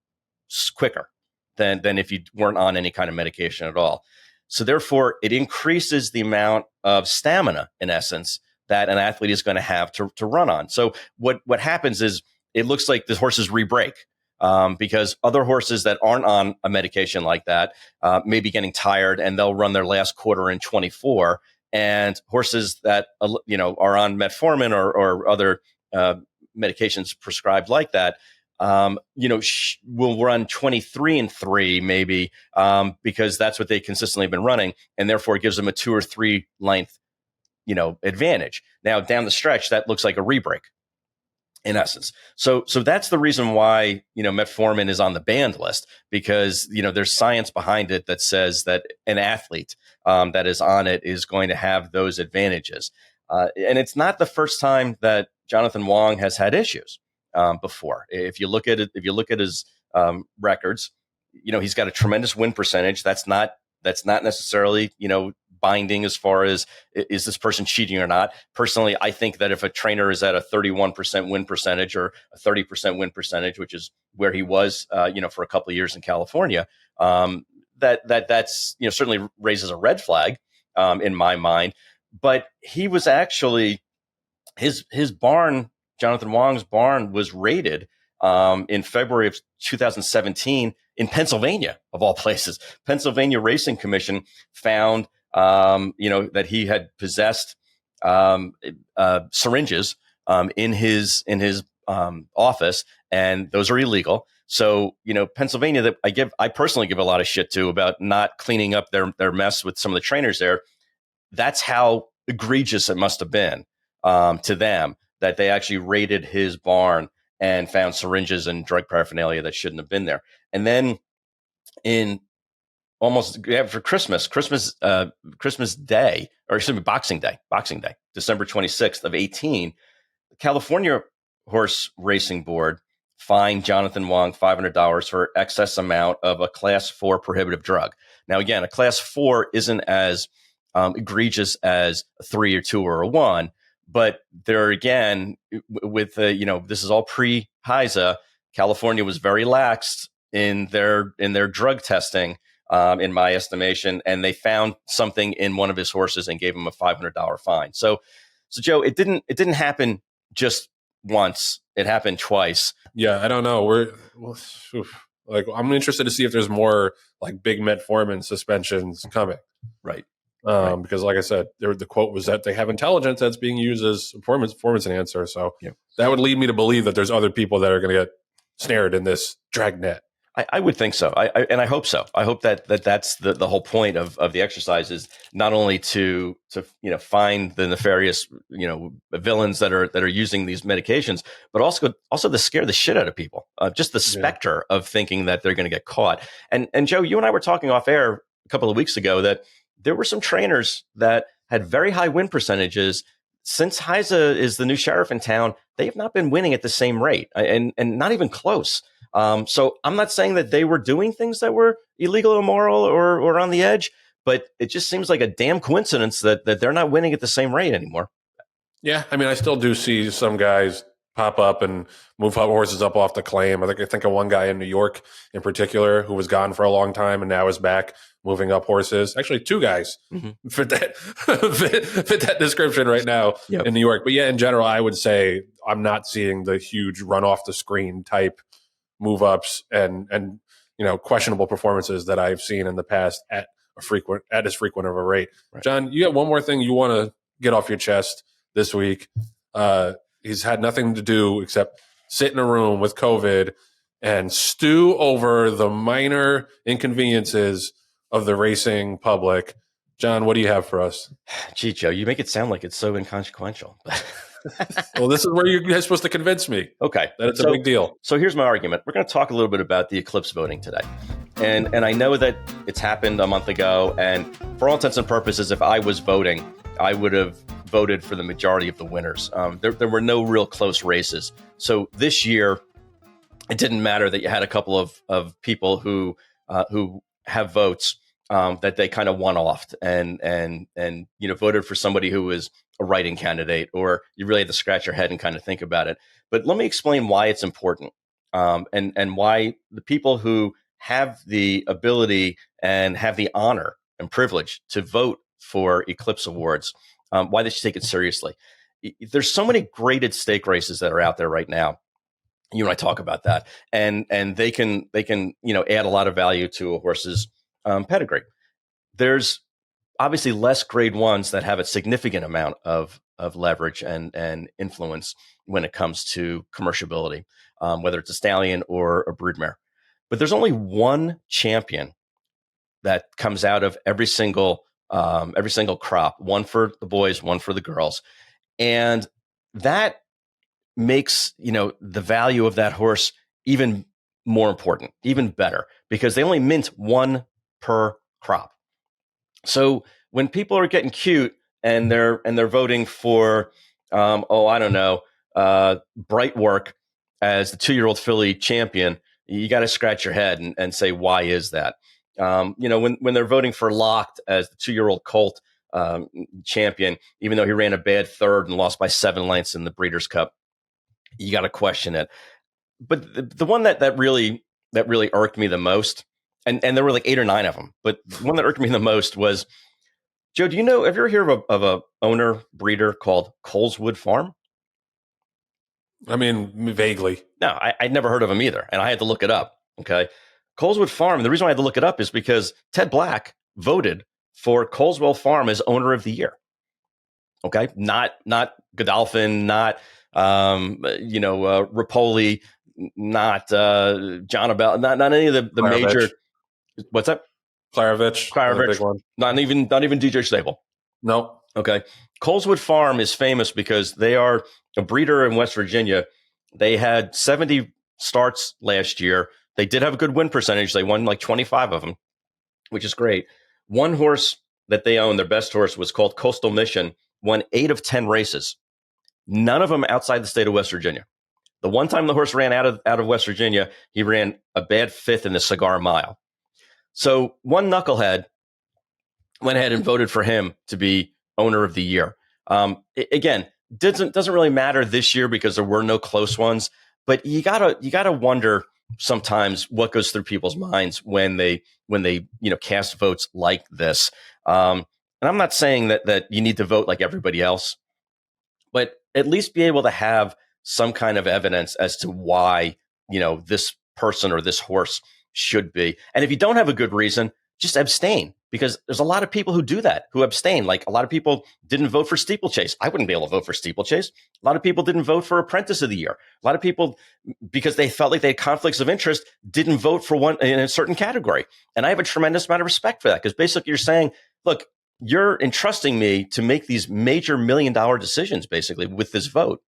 quicker than if you weren't on any kind of medication at all. So therefore, it increases the amount of stamina, in essence, that an athlete is going to have to run on. So what happens is it looks like the horses re-break. Because other horses that aren't on a medication like that may be getting tired, and they'll run their last quarter in 24. And horses that are on metformin or other medications prescribed like that, will run 23 and 3 maybe because that's what they consistently have been running, and therefore it gives them a 2 or 3 length advantage. Now down the stretch, that looks like a re-break, in essence. So that's the reason why, metformin is on the banned list, because, there's science behind it that says that an athlete that is on it is going to have those advantages. And it's not the first time that Jonathan Wong has had issues before. If you look at his records, he's got a tremendous win percentage. That's not necessarily, binding as far as is this person cheating or not. Personally, I think that if a trainer is at a 31% win percentage or a 30% win percentage, which is where he was, for a couple of years in California, that's certainly raises a red flag in my mind. But he was actually his barn, Jonathan Wong's barn, was rated in February of 2017 in Pennsylvania, of all places. Pennsylvania Racing Commission found, that he had possessed syringes in his office, and those are illegal. So, Pennsylvania, that I personally give a lot of shit to about not cleaning up their mess with some of the trainers there. That's how egregious it must have been to them that they actually raided his barn and found syringes and drug paraphernalia that shouldn't have been there. And then in for Christmas Day, or excuse me, Boxing Day, December 26th of 18, the California Horse Racing Board fined Jonathan Wong $500 for excess amount of a class 4 prohibitive drug. Now, again, a class 4 isn't as egregious as a 3 or 2 or a 1, but there again, with this is all pre-HISA. California was very lax in their drug testing, in my estimation, and they found something in one of his horses and gave him a $500 fine. So Joe, it didn't happen just once; it happened twice. Yeah, I don't know. I'm interested to see if there's more like big metformin suspensions coming. Right. Because, like I said, the quote was that they have intelligence that's being used as a performance enhancer. So that would lead me to believe that there's other people that are going to get snared in this dragnet. I would think so. And I hope so. I hope that's the whole point of the exercise is not only to find the nefarious villains that are using these medications, but also to scare the shit out of people. Just the specter of thinking that they're going to get caught. And Joe, you and I were talking off air a couple of weeks ago that there were some trainers that had very high win percentages. Since HISA is the new sheriff in town, they have not been winning at the same rate, and not even close. So I'm not saying that they were doing things that were illegal, immoral, or on the edge, but it just seems like a damn coincidence that they're not winning at the same rate anymore. Yeah, I mean, I still do see some guys pop up and move horses up off the claim. I think of one guy in New York in particular who was gone for a long time and now is back moving up horses. Actually, two guys fit that description right now in New York. But yeah, in general, I would say I'm not seeing the huge run off the screen type move ups and questionable performances that I've seen in the past at as frequent of a rate. Right. John, you got one more thing you want to get off your chest this week. He's had nothing to do except sit in a room with COVID and stew over the minor inconveniences of the racing public. John, what do you have for us? Gee, Joe, you make it sound like it's so inconsequential. Well, this is where you're supposed to convince me. Okay. That it's a big deal. So here's my argument. We're going to talk a little bit about the Eclipse voting today. And I know that it's happened a month ago. And for all intents and purposes, if I was voting, I would have voted for the majority of the winners. There were no real close races. So this year, it didn't matter that you had a couple of people who have votes that they kind of one-offed and voted for somebody who was a writing candidate, or you really had to scratch your head and kind of think about it. But let me explain why it's important, and why the people who have the ability and have the honor and privilege to vote for Eclipse Awards, why they should take it seriously. There's so many graded stake races that are out there right now. You and I talk about that, and they can add a lot of value to a horse's pedigree. There's obviously less grade ones that have a significant amount of leverage and influence when it comes to commerciability, whether it's a stallion or a broodmare. But there's only one champion that comes out of every single crop, one for the boys, one for the girls. And that makes, the value of that horse even more important, even better, because they only mint one per crop. So when people are getting cute and they're voting for, Bright Work as the 2-year-old filly champion, you got to scratch your head and say, why is that? When they're voting for Locked as the 2-year-old colt champion, even though he ran a bad third and lost by 7 lengths in the Breeders' Cup, you got to question it. But the one that really irked me the most, and there were like 8 or 9 of them, but the one that irked me the most was, Joe, have you ever heard of a owner breeder called Coleswood Farm? I mean, vaguely. No, I'd never heard of him either, and I had to look it up. Okay, Coleswood Farm. The reason why I had to look it up is because Ted Black voted for Coleswell Farm as owner of the year. Okay, not Godolphin, not Rapoli, not John Abel, not any of the major. What's that? Klaravich, big one. Not even DJ Stable. Nope. Okay, Coleswood Farm is famous because they are a breeder in West Virginia. They had 70 starts last year. They did have a good win percentage. They won like 25 of them, which is great. One horse that they own, their best horse, was called Coastal Mission, won 8 of 10 races. None of them outside the state of West Virginia. The one time the horse ran out of West Virginia, he ran a bad 5th in the Cigar Mile. So one knucklehead went ahead and voted for him to be owner of the year. Again, doesn't really matter this year because there were no close ones. But you gotta wonder sometimes what goes through people's minds when they cast votes like this. And I'm not saying that you need to vote like everybody else, but at least be able to have some kind of evidence as to why this person or this horse should be. And if you don't have a good reason, just abstain, because there's a lot of people who do that, who abstain. Like a lot of people didn't vote for Steeplechase. I wouldn't be able to vote for Steeplechase. A lot of people didn't vote for Apprentice of the Year. A lot of people, because they felt like they had conflicts of interest, didn't vote for one in a certain category. And I have a tremendous amount of respect for that, because basically you're saying, look, you're entrusting me to make these major $1 million decisions basically with this vote.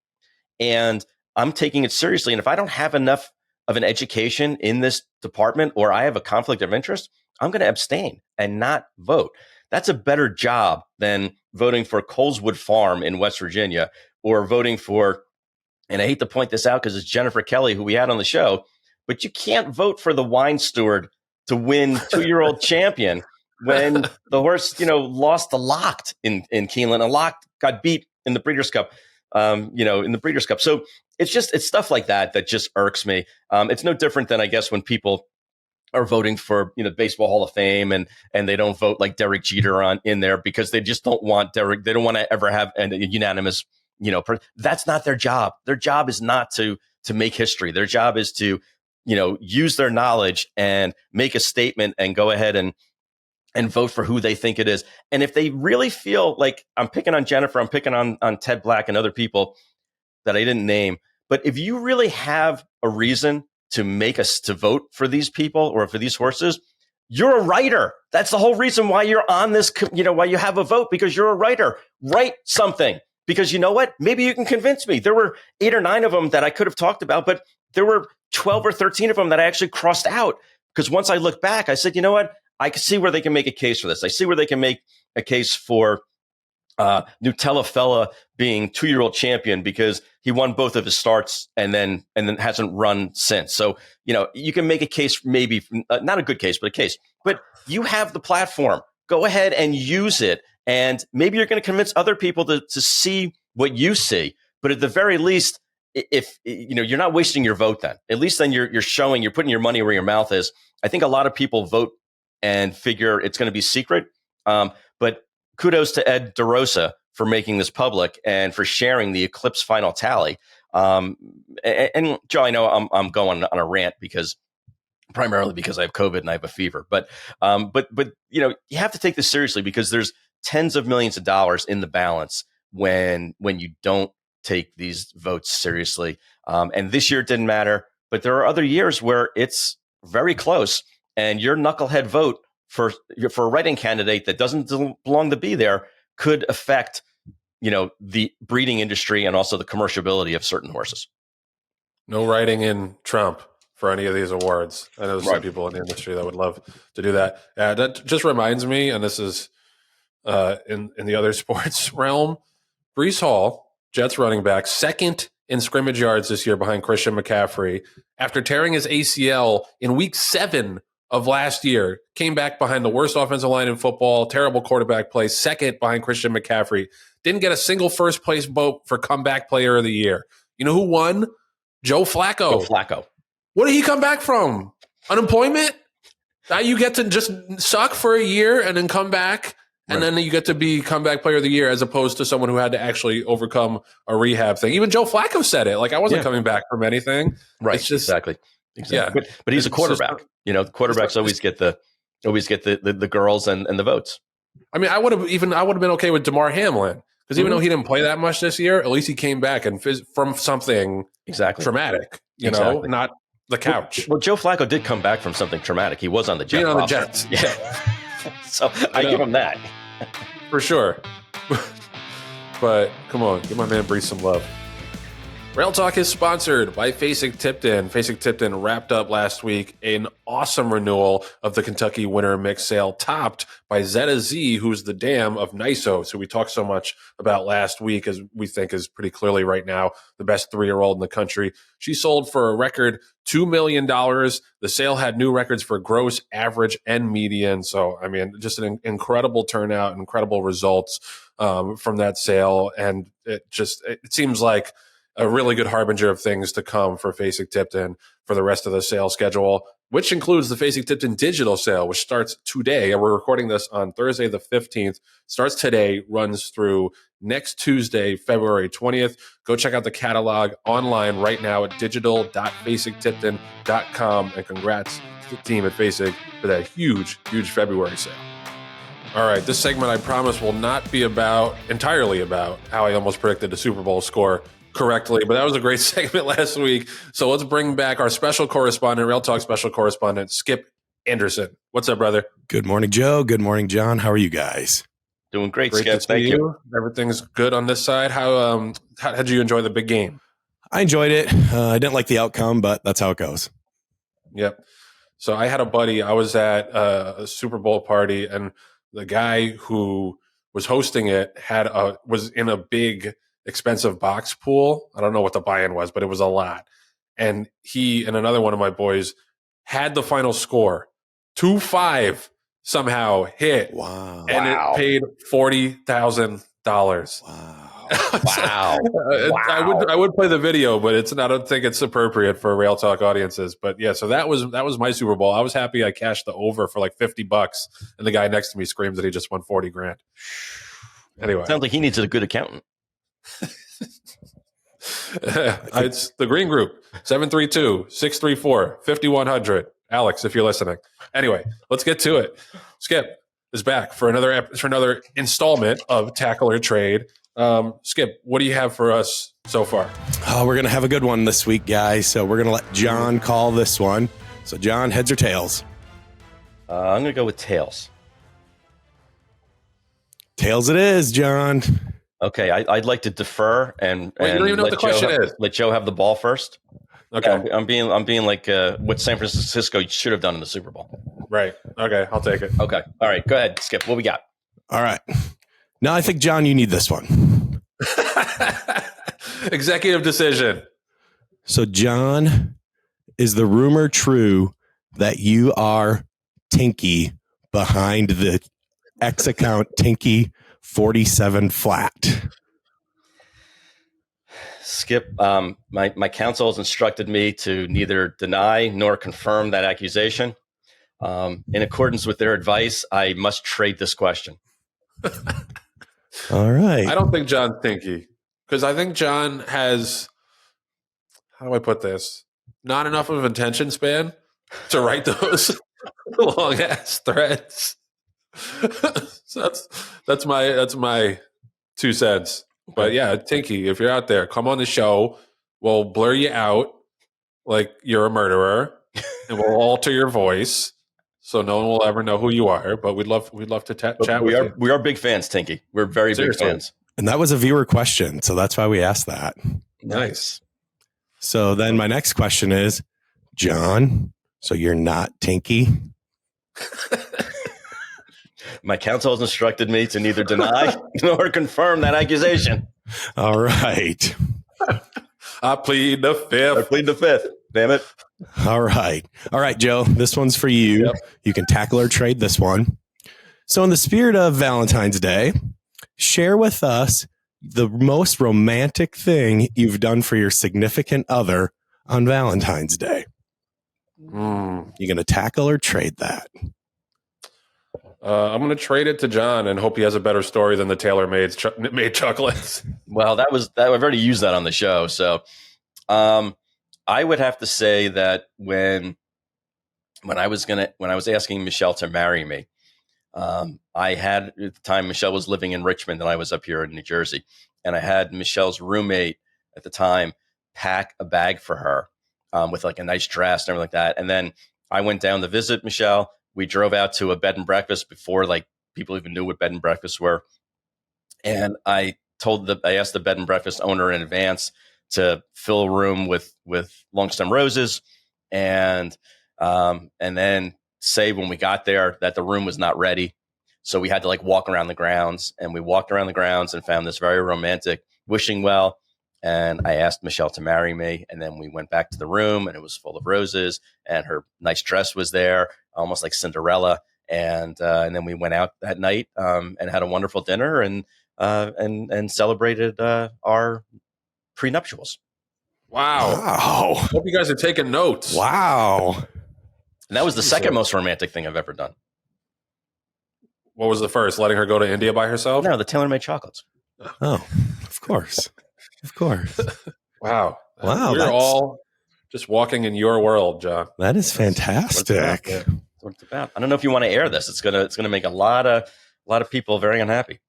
And I'm taking it seriously. And if I don't have enough of an education in this department, or I have a conflict of interest, I'm going to abstain and not vote. That's a better job than voting for Coleswood Farm in West Virginia, or voting for, and I hate to point this out because it's Jennifer Kelly, who we had on the show, but you can't vote for the wine steward to win 2-year-old champion when the horse, lost to Locked in Keeneland, and Locked got beat in the Breeders' Cup. In the Breeders' Cup. So it's stuff like that just irks me. It's no different than, I guess, when people are voting for, Baseball Hall of Fame and they don't vote like Derek Jeter in there because they just don't want Derek. They don't want to ever have a unanimous, that's not their job. Their job is not to make history. Their job is to, use their knowledge and make a statement and go ahead and vote for who they think it is. And if they really feel like, I'm picking on Jennifer, I'm picking on Ted Black and other people that I didn't name, but if you really have a reason to make us to vote for these people or for these horses, you're a writer. That's the whole reason why you're on this, why you have a vote, because you're a writer. Write something, because you know what? Maybe you can convince me. There were 8 or 9 of them that I could have talked about, but there were 12 or 13 of them that I actually crossed out, because once I look back, I said, you know what? I can see where they can make a case for this. I see where they can make a case for Nutella Fella being 2-year-old champion, because he won both of his starts and then hasn't run since. So, you can make a case, maybe not a good case, but a case. But you have the platform. Go ahead and use it. And maybe you're going to convince other people to see what you see. But at the very least, if you're not wasting your vote, then at least then you're showing, you're putting your money where your mouth is. I think a lot of people vote and figure it's going to be secret. But kudos to Ed DeRosa for making this public and for sharing the Eclipse final tally. And Joe, I know I'm going on a rant primarily because I have COVID and I have a fever. But you have to take this seriously, because there's tens of millions of dollars in the balance when you don't take these votes seriously. And this year it didn't matter, but there are other years where it's very close. And your knucklehead vote for a writing candidate that doesn't belong to be there could affect, the breeding industry and also the commercializability of certain horses. No writing in Trump for any of these awards. I know there's some people in the industry that would love to do that. That just reminds me, and this is in the other sports realm, Breece Hall, Jets running back, second in scrimmage yards this year behind Christian McCaffrey, after tearing his ACL in week 7 of last year, came back behind the worst offensive line in football, terrible quarterback play, second behind Christian McCaffrey. Didn't get a single first place vote for comeback player of the year. You know who won? Joe Flacco. What did he come back from? Unemployment? Now you get to just suck for a year and then come back And then you get to be comeback player of the year as opposed to someone who had to actually overcome a rehab thing. Even Joe Flacco said it. Like, I wasn't coming back from anything. Right. It's just, exactly. Yeah. But he's a quarterback. The quarterbacks always get the girls and the votes. I mean, I would have been okay with DeMar Hamlin because even though he didn't play that much this year, at least he came back and from something traumatic, not the couch. Well, Joe Flacco did come back from something traumatic. He was on the Jets. Being on the Jets. Yeah. So I give him that. For sure. But come on, give my man Breeze some love. Rail Talk is sponsored by Fasig-Tipton. Fasig-Tipton wrapped up last week an awesome renewal of the Kentucky Winter Mix Sale, topped by Zeta Z, who's the dam of Nisos, who we talked so much about last week, as we think is pretty clearly right now the best 3-year-old in the country. She sold for a record $2 million. The sale had new records for gross, average, and median. So, I mean, just an incredible turnout, incredible results from that sale. And it seems like a really good harbinger of things to come for Fasig-Tipton for the rest of the sales schedule, which includes the Fasig-Tipton digital sale, which starts today. And we're recording this on Thursday, the 15th. Starts today, runs through next Tuesday, February 20th. Go check out the catalog online right now at digital.fasig-tipton.com. And congrats to the team at Fasig for that huge, huge February sale. All right, this segment, I promise, will not be entirely about how I almost predicted the Super Bowl score correctly, but that was a great segment last week. So let's bring back our special correspondent, Real Talk special correspondent, Skip Anderson. What's up, brother? Good morning, Joe. Good morning, John. How are you guys? Doing great, Skip. Thank you. Everything's good on this side. How did you enjoy the big game? I enjoyed it. I didn't like the outcome, but that's how it goes. Yep. So I had a buddy. I was at a Super Bowl party, and the guy who was hosting it was in a big, expensive box pool. I don't know what the buy-in was, but it was a lot. And he and another one of my boys had the final score. 2-5 somehow hit. Wow. And it paid $40,000. Wow. Wow. I would play the video, but I don't think it's appropriate for Rail Talk audiences. But yeah, so that was my Super Bowl. I was happy I cashed the over for like $50, and the guy next to me screams that he just won $40,000. Anyway, sounds like he needs a good accountant. It's the Green Group, 732-634-5100. Alex, if you're listening. Anyway, let's get to it. Skip is back for another installment of Tackle or Trade. Skip, what do you have for us so far? Oh, we're going to have a good one this week, guys. So we're going to let John call this one. So, John, heads or tails? I'm going to go with tails. Tails it is, John. Okay, I'd like to defer and you don't even know what the question is. Let Joe have the ball first. Okay, yeah, I'm being like what San Francisco should have done in the Super Bowl. Right. Okay, I'll take it. Okay. All right. Go ahead, Skip. What we got? All right. Now I think, John, you need this one. Executive decision. So, John, is the rumor true that you are Tinky behind the X account Tinky 47 flat? Skip, my counsel has instructed me to neither deny nor confirm that accusation. In accordance with their advice, I must trade this question. All right. I don't think John's Tinky, because I think John has, how do I put this? Not enough of an attention span to write those long ass threads. So that's my 2 cents. But yeah, Tinky, if you're out there, come on the show. We'll blur you out like you're a murderer, and we'll alter your voice so no one will ever know who you are. But we'd love to chat with you. We are big fans, Tinky. We're very Seriously. big fans. And that was a viewer question, so that's why we asked that. Nice. So then my next question is, John, so you're not Tinky? My counsel has instructed me to neither deny nor confirm that accusation. All right. I plead the fifth. I plead the fifth. Damn it. All right. All right, Joe, this one's for you. Yep. You can tackle or trade this one. So in the spirit of Valentine's Day, share with us the most romantic thing you've done for your significant other on Valentine's Day. You're going to tackle or trade that? I'm going to trade it to John and hope he has a better story than the tailor-made made chocolates. Well, I've already used that on the show. So I would have to say that when I was asking Michelle to marry me, I had at the time Michelle was living in Richmond and I was up here in New Jersey, and I had Michelle's roommate at the time pack a bag for her with like a nice dress and everything like that. And then I went down to visit Michelle. We drove out to a bed and breakfast before like people even knew what bed and breakfasts were. And I asked the bed and breakfast owner in advance to fill a room with long stem roses, and then say when we got there that the room was not ready. So we had to like walk around the grounds, and we walked around the grounds and found this very romantic wishing well. And I asked Michelle to marry me. And then we went back to the room and it was full of roses, and her nice dress was there, almost like Cinderella. And then we went out that night and had a wonderful dinner and celebrated our prenuptials. Wow. Hope you guys are taking notes. Wow. And that was the second most romantic thing I've ever done. What was the first? Letting her go to India by herself? No, the tailor-made chocolates. Oh, of course. Of course. Wow. Wow. We're all just walking in your world, John. That is fantastic. That's what it's about. I don't know if you want to air this. It's gonna make a lot of people very unhappy.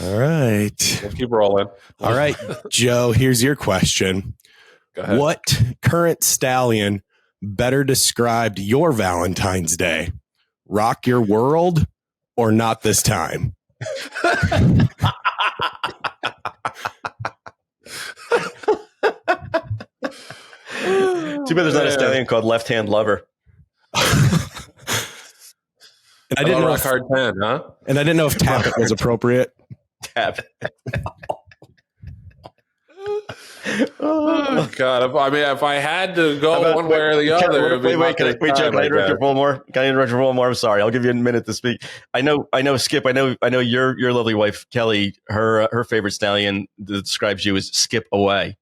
All right. We'll keep rolling. All right, Joe, here's your question. Go ahead. What current stallion better described your Valentine's Day? Rock Your World or Not This Time? Too bad there's not a stallion called Left Hand Lover. And I didn't know rock hard 10, huh? And I didn't know if Tampa was appropriate. Tap. Oh God! If I had to go one way or the other, wait, can I interrupt you for one more? Can I interrupt you for one more? I'm sorry. I'll give you a minute to speak. I know, Skip. I know your lovely wife Kelly. Her favorite stallion that describes you as Skip Away.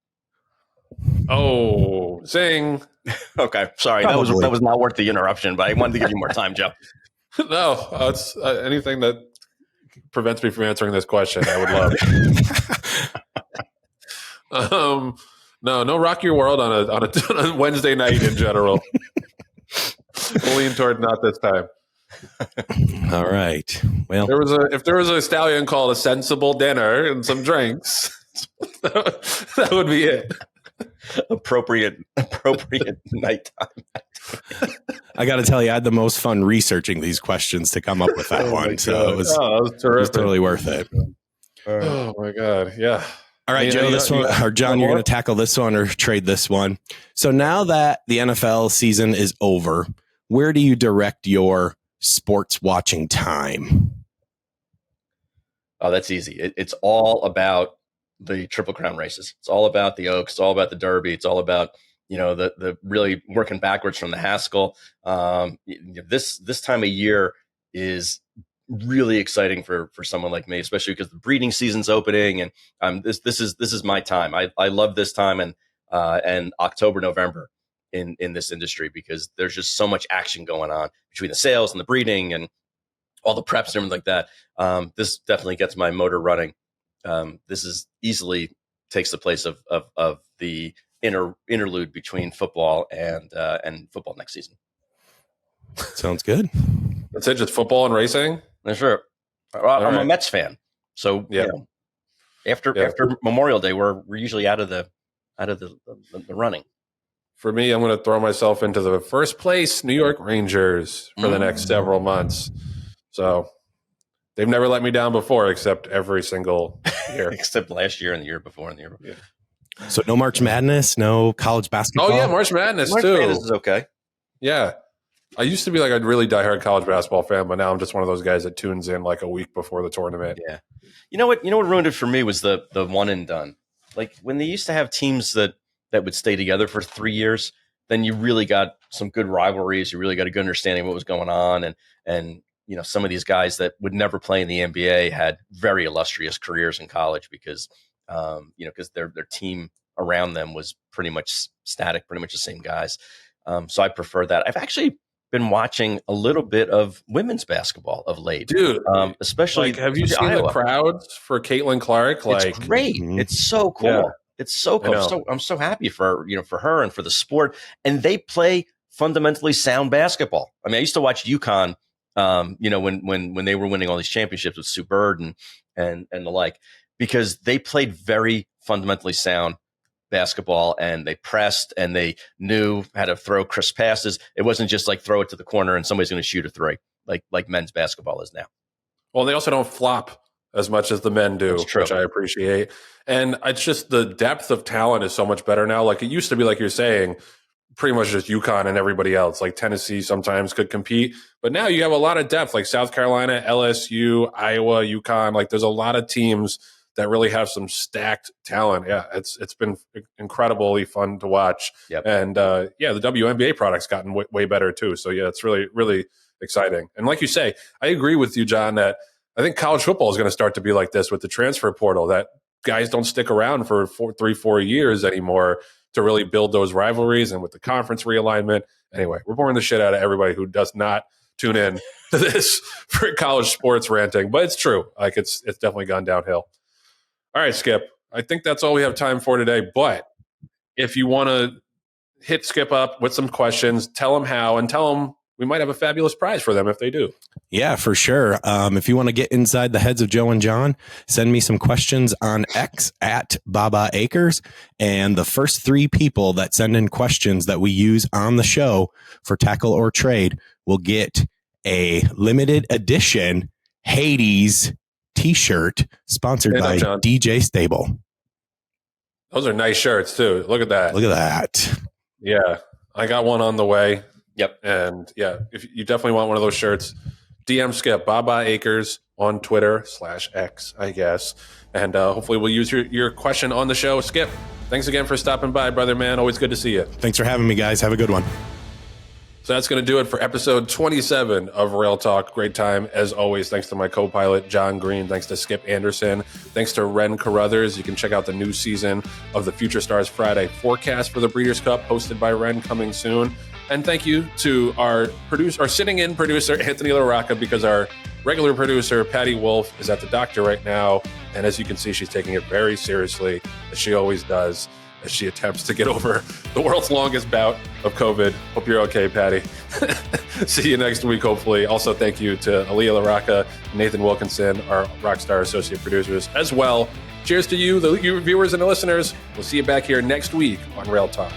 Oh, sing. Okay, sorry. Probably. That was not worth the interruption, but I wanted to give you more time, Joe. No, it's anything that prevents me from answering this question, I would love. No, Rock Your World on a Wednesday night in general. We'll lean toward Not This Time. All right. Well, if there was a stallion called A Sensible Dinner and some drinks, that would be it. Appropriate nighttime. I got to tell you, I had the most fun researching these questions to come up with that one. So it was terrific. It was totally worth it. Oh my God. Yeah. All right, Joe, this one, or John, you're going to tackle this one or trade this one. So now that the NFL season is over, where do you direct your sports watching time? Oh, that's easy. It's all about the Triple Crown races. It's all about the Oaks. It's all about the Derby. It's all about, the really working backwards from the Haskell. This time of year is really exciting for someone like me, especially because the breeding season's opening, and this is my time. I love this time and October, November in this industry, because there's just so much action going on between the sales and the breeding and all the preps and everything like that. This definitely gets my motor running. This is easily takes the place of the interlude between football and football next season. Sounds good. That's it, just football and racing? Sure. I'm a Mets fan, so yeah. After Memorial Day, we're usually out of the running. For me, I'm going to throw myself into the first place New York Rangers for the next several months. So they've never let me down before, except every single year, except last year and the year before and the year before. Yeah. So no March Madness, no college basketball. Oh yeah, March Madness too. Madness is okay. Yeah. I used to be like a really diehard college basketball fan, but now I'm just one of those guys that tunes in like a week before the tournament. Yeah. You know what ruined it for me was the one and done. Like when they used to have teams that would stay together for 3 years, then you really got some good rivalries. You really got a good understanding of what was going on. And some of these guys that would never play in the NBA had very illustrious careers in college because their team around them was pretty much static, pretty much the same guys. So I prefer that. I've actually been watching a little bit of women's basketball of late, Dude, especially like, have you seen Iowa. the crowds for Caitlin Clark? Like, It's great. Mhm. It's so cool. Yeah. It's so cool. I know. I'm so happy for her and for the sport. And they play fundamentally sound basketball. I mean, I used to watch UConn, when they were winning all these championships with Sue Bird and the like, because they played very fundamentally sound basketball, and they pressed and they knew how to throw crisp passes. It wasn't just like throw it to the corner and somebody's going to shoot a three like men's basketball is now. Well, they also don't flop as much as the men do, which I appreciate. And it's just the depth of talent is so much better now. Like, it used to be, like you're saying, pretty much just UConn and everybody else. Like, Tennessee sometimes could compete, but now you have a lot of depth, like South Carolina, LSU, Iowa, UConn. Like, there's a lot of teams that really have some stacked talent. Yeah, it's been incredibly fun to watch. Yep. And the WNBA product's gotten way better too. So yeah, it's really, really exciting. And like you say, I agree with you, John, that I think college football is going to start to be like this with the transfer portal, that guys don't stick around for 4 years anymore to really build those rivalries, and with the conference realignment. Anyway, we're boring the shit out of everybody who does not tune in to this for college sports ranting, but it's true. Like, it's definitely gone downhill. All right, Skip, I think that's all we have time for today. But if you want to hit Skip up with some questions, tell him how, and tell him we might have a fabulous prize for them if they do. Yeah, for sure. If you want to get inside the heads of Joe and John, send me some questions on X at Baba Acres. And the first 3 people that send in questions that we use on the show for Tackle or Trade will get a limited edition Hades t-shirt sponsored by DJ Stable. Those are nice shirts too. Look at that. Look at that. Yeah, I got one on the way. Yep. And yeah, if you definitely want one of those shirts, DM Skip, Baba Acres on Twitter /X, I guess. And hopefully we'll use your question on the show. Skip, thanks again for stopping by, brother man. Always good to see you. Thanks for having me, guys. Have a good one. So that's going to do it for episode 27 of Rail Talk. Great time, as always. Thanks to my co-pilot, Jon Green. Thanks to Skip Anderson. Thanks to Ren Carothers. You can check out the new season of the Future Stars Friday forecast for the Breeders' Cup, hosted by Ren, coming soon. And thank you to our sitting-in producer, Anthony LaRocca, because our regular producer, Patty Wolf, is at the doctor right now. And as you can see, she's taking it very seriously, as she always does, as she attempts to get over the world's longest bout of COVID. Hope you're okay, Patty. See you next week, hopefully. Also, thank you to Aaliyah LaRocca, Nathan Wilkinson, our Rockstar Associate Producers, as well. Cheers to you, the viewers and the listeners. We'll see you back here next week on Rail Talk.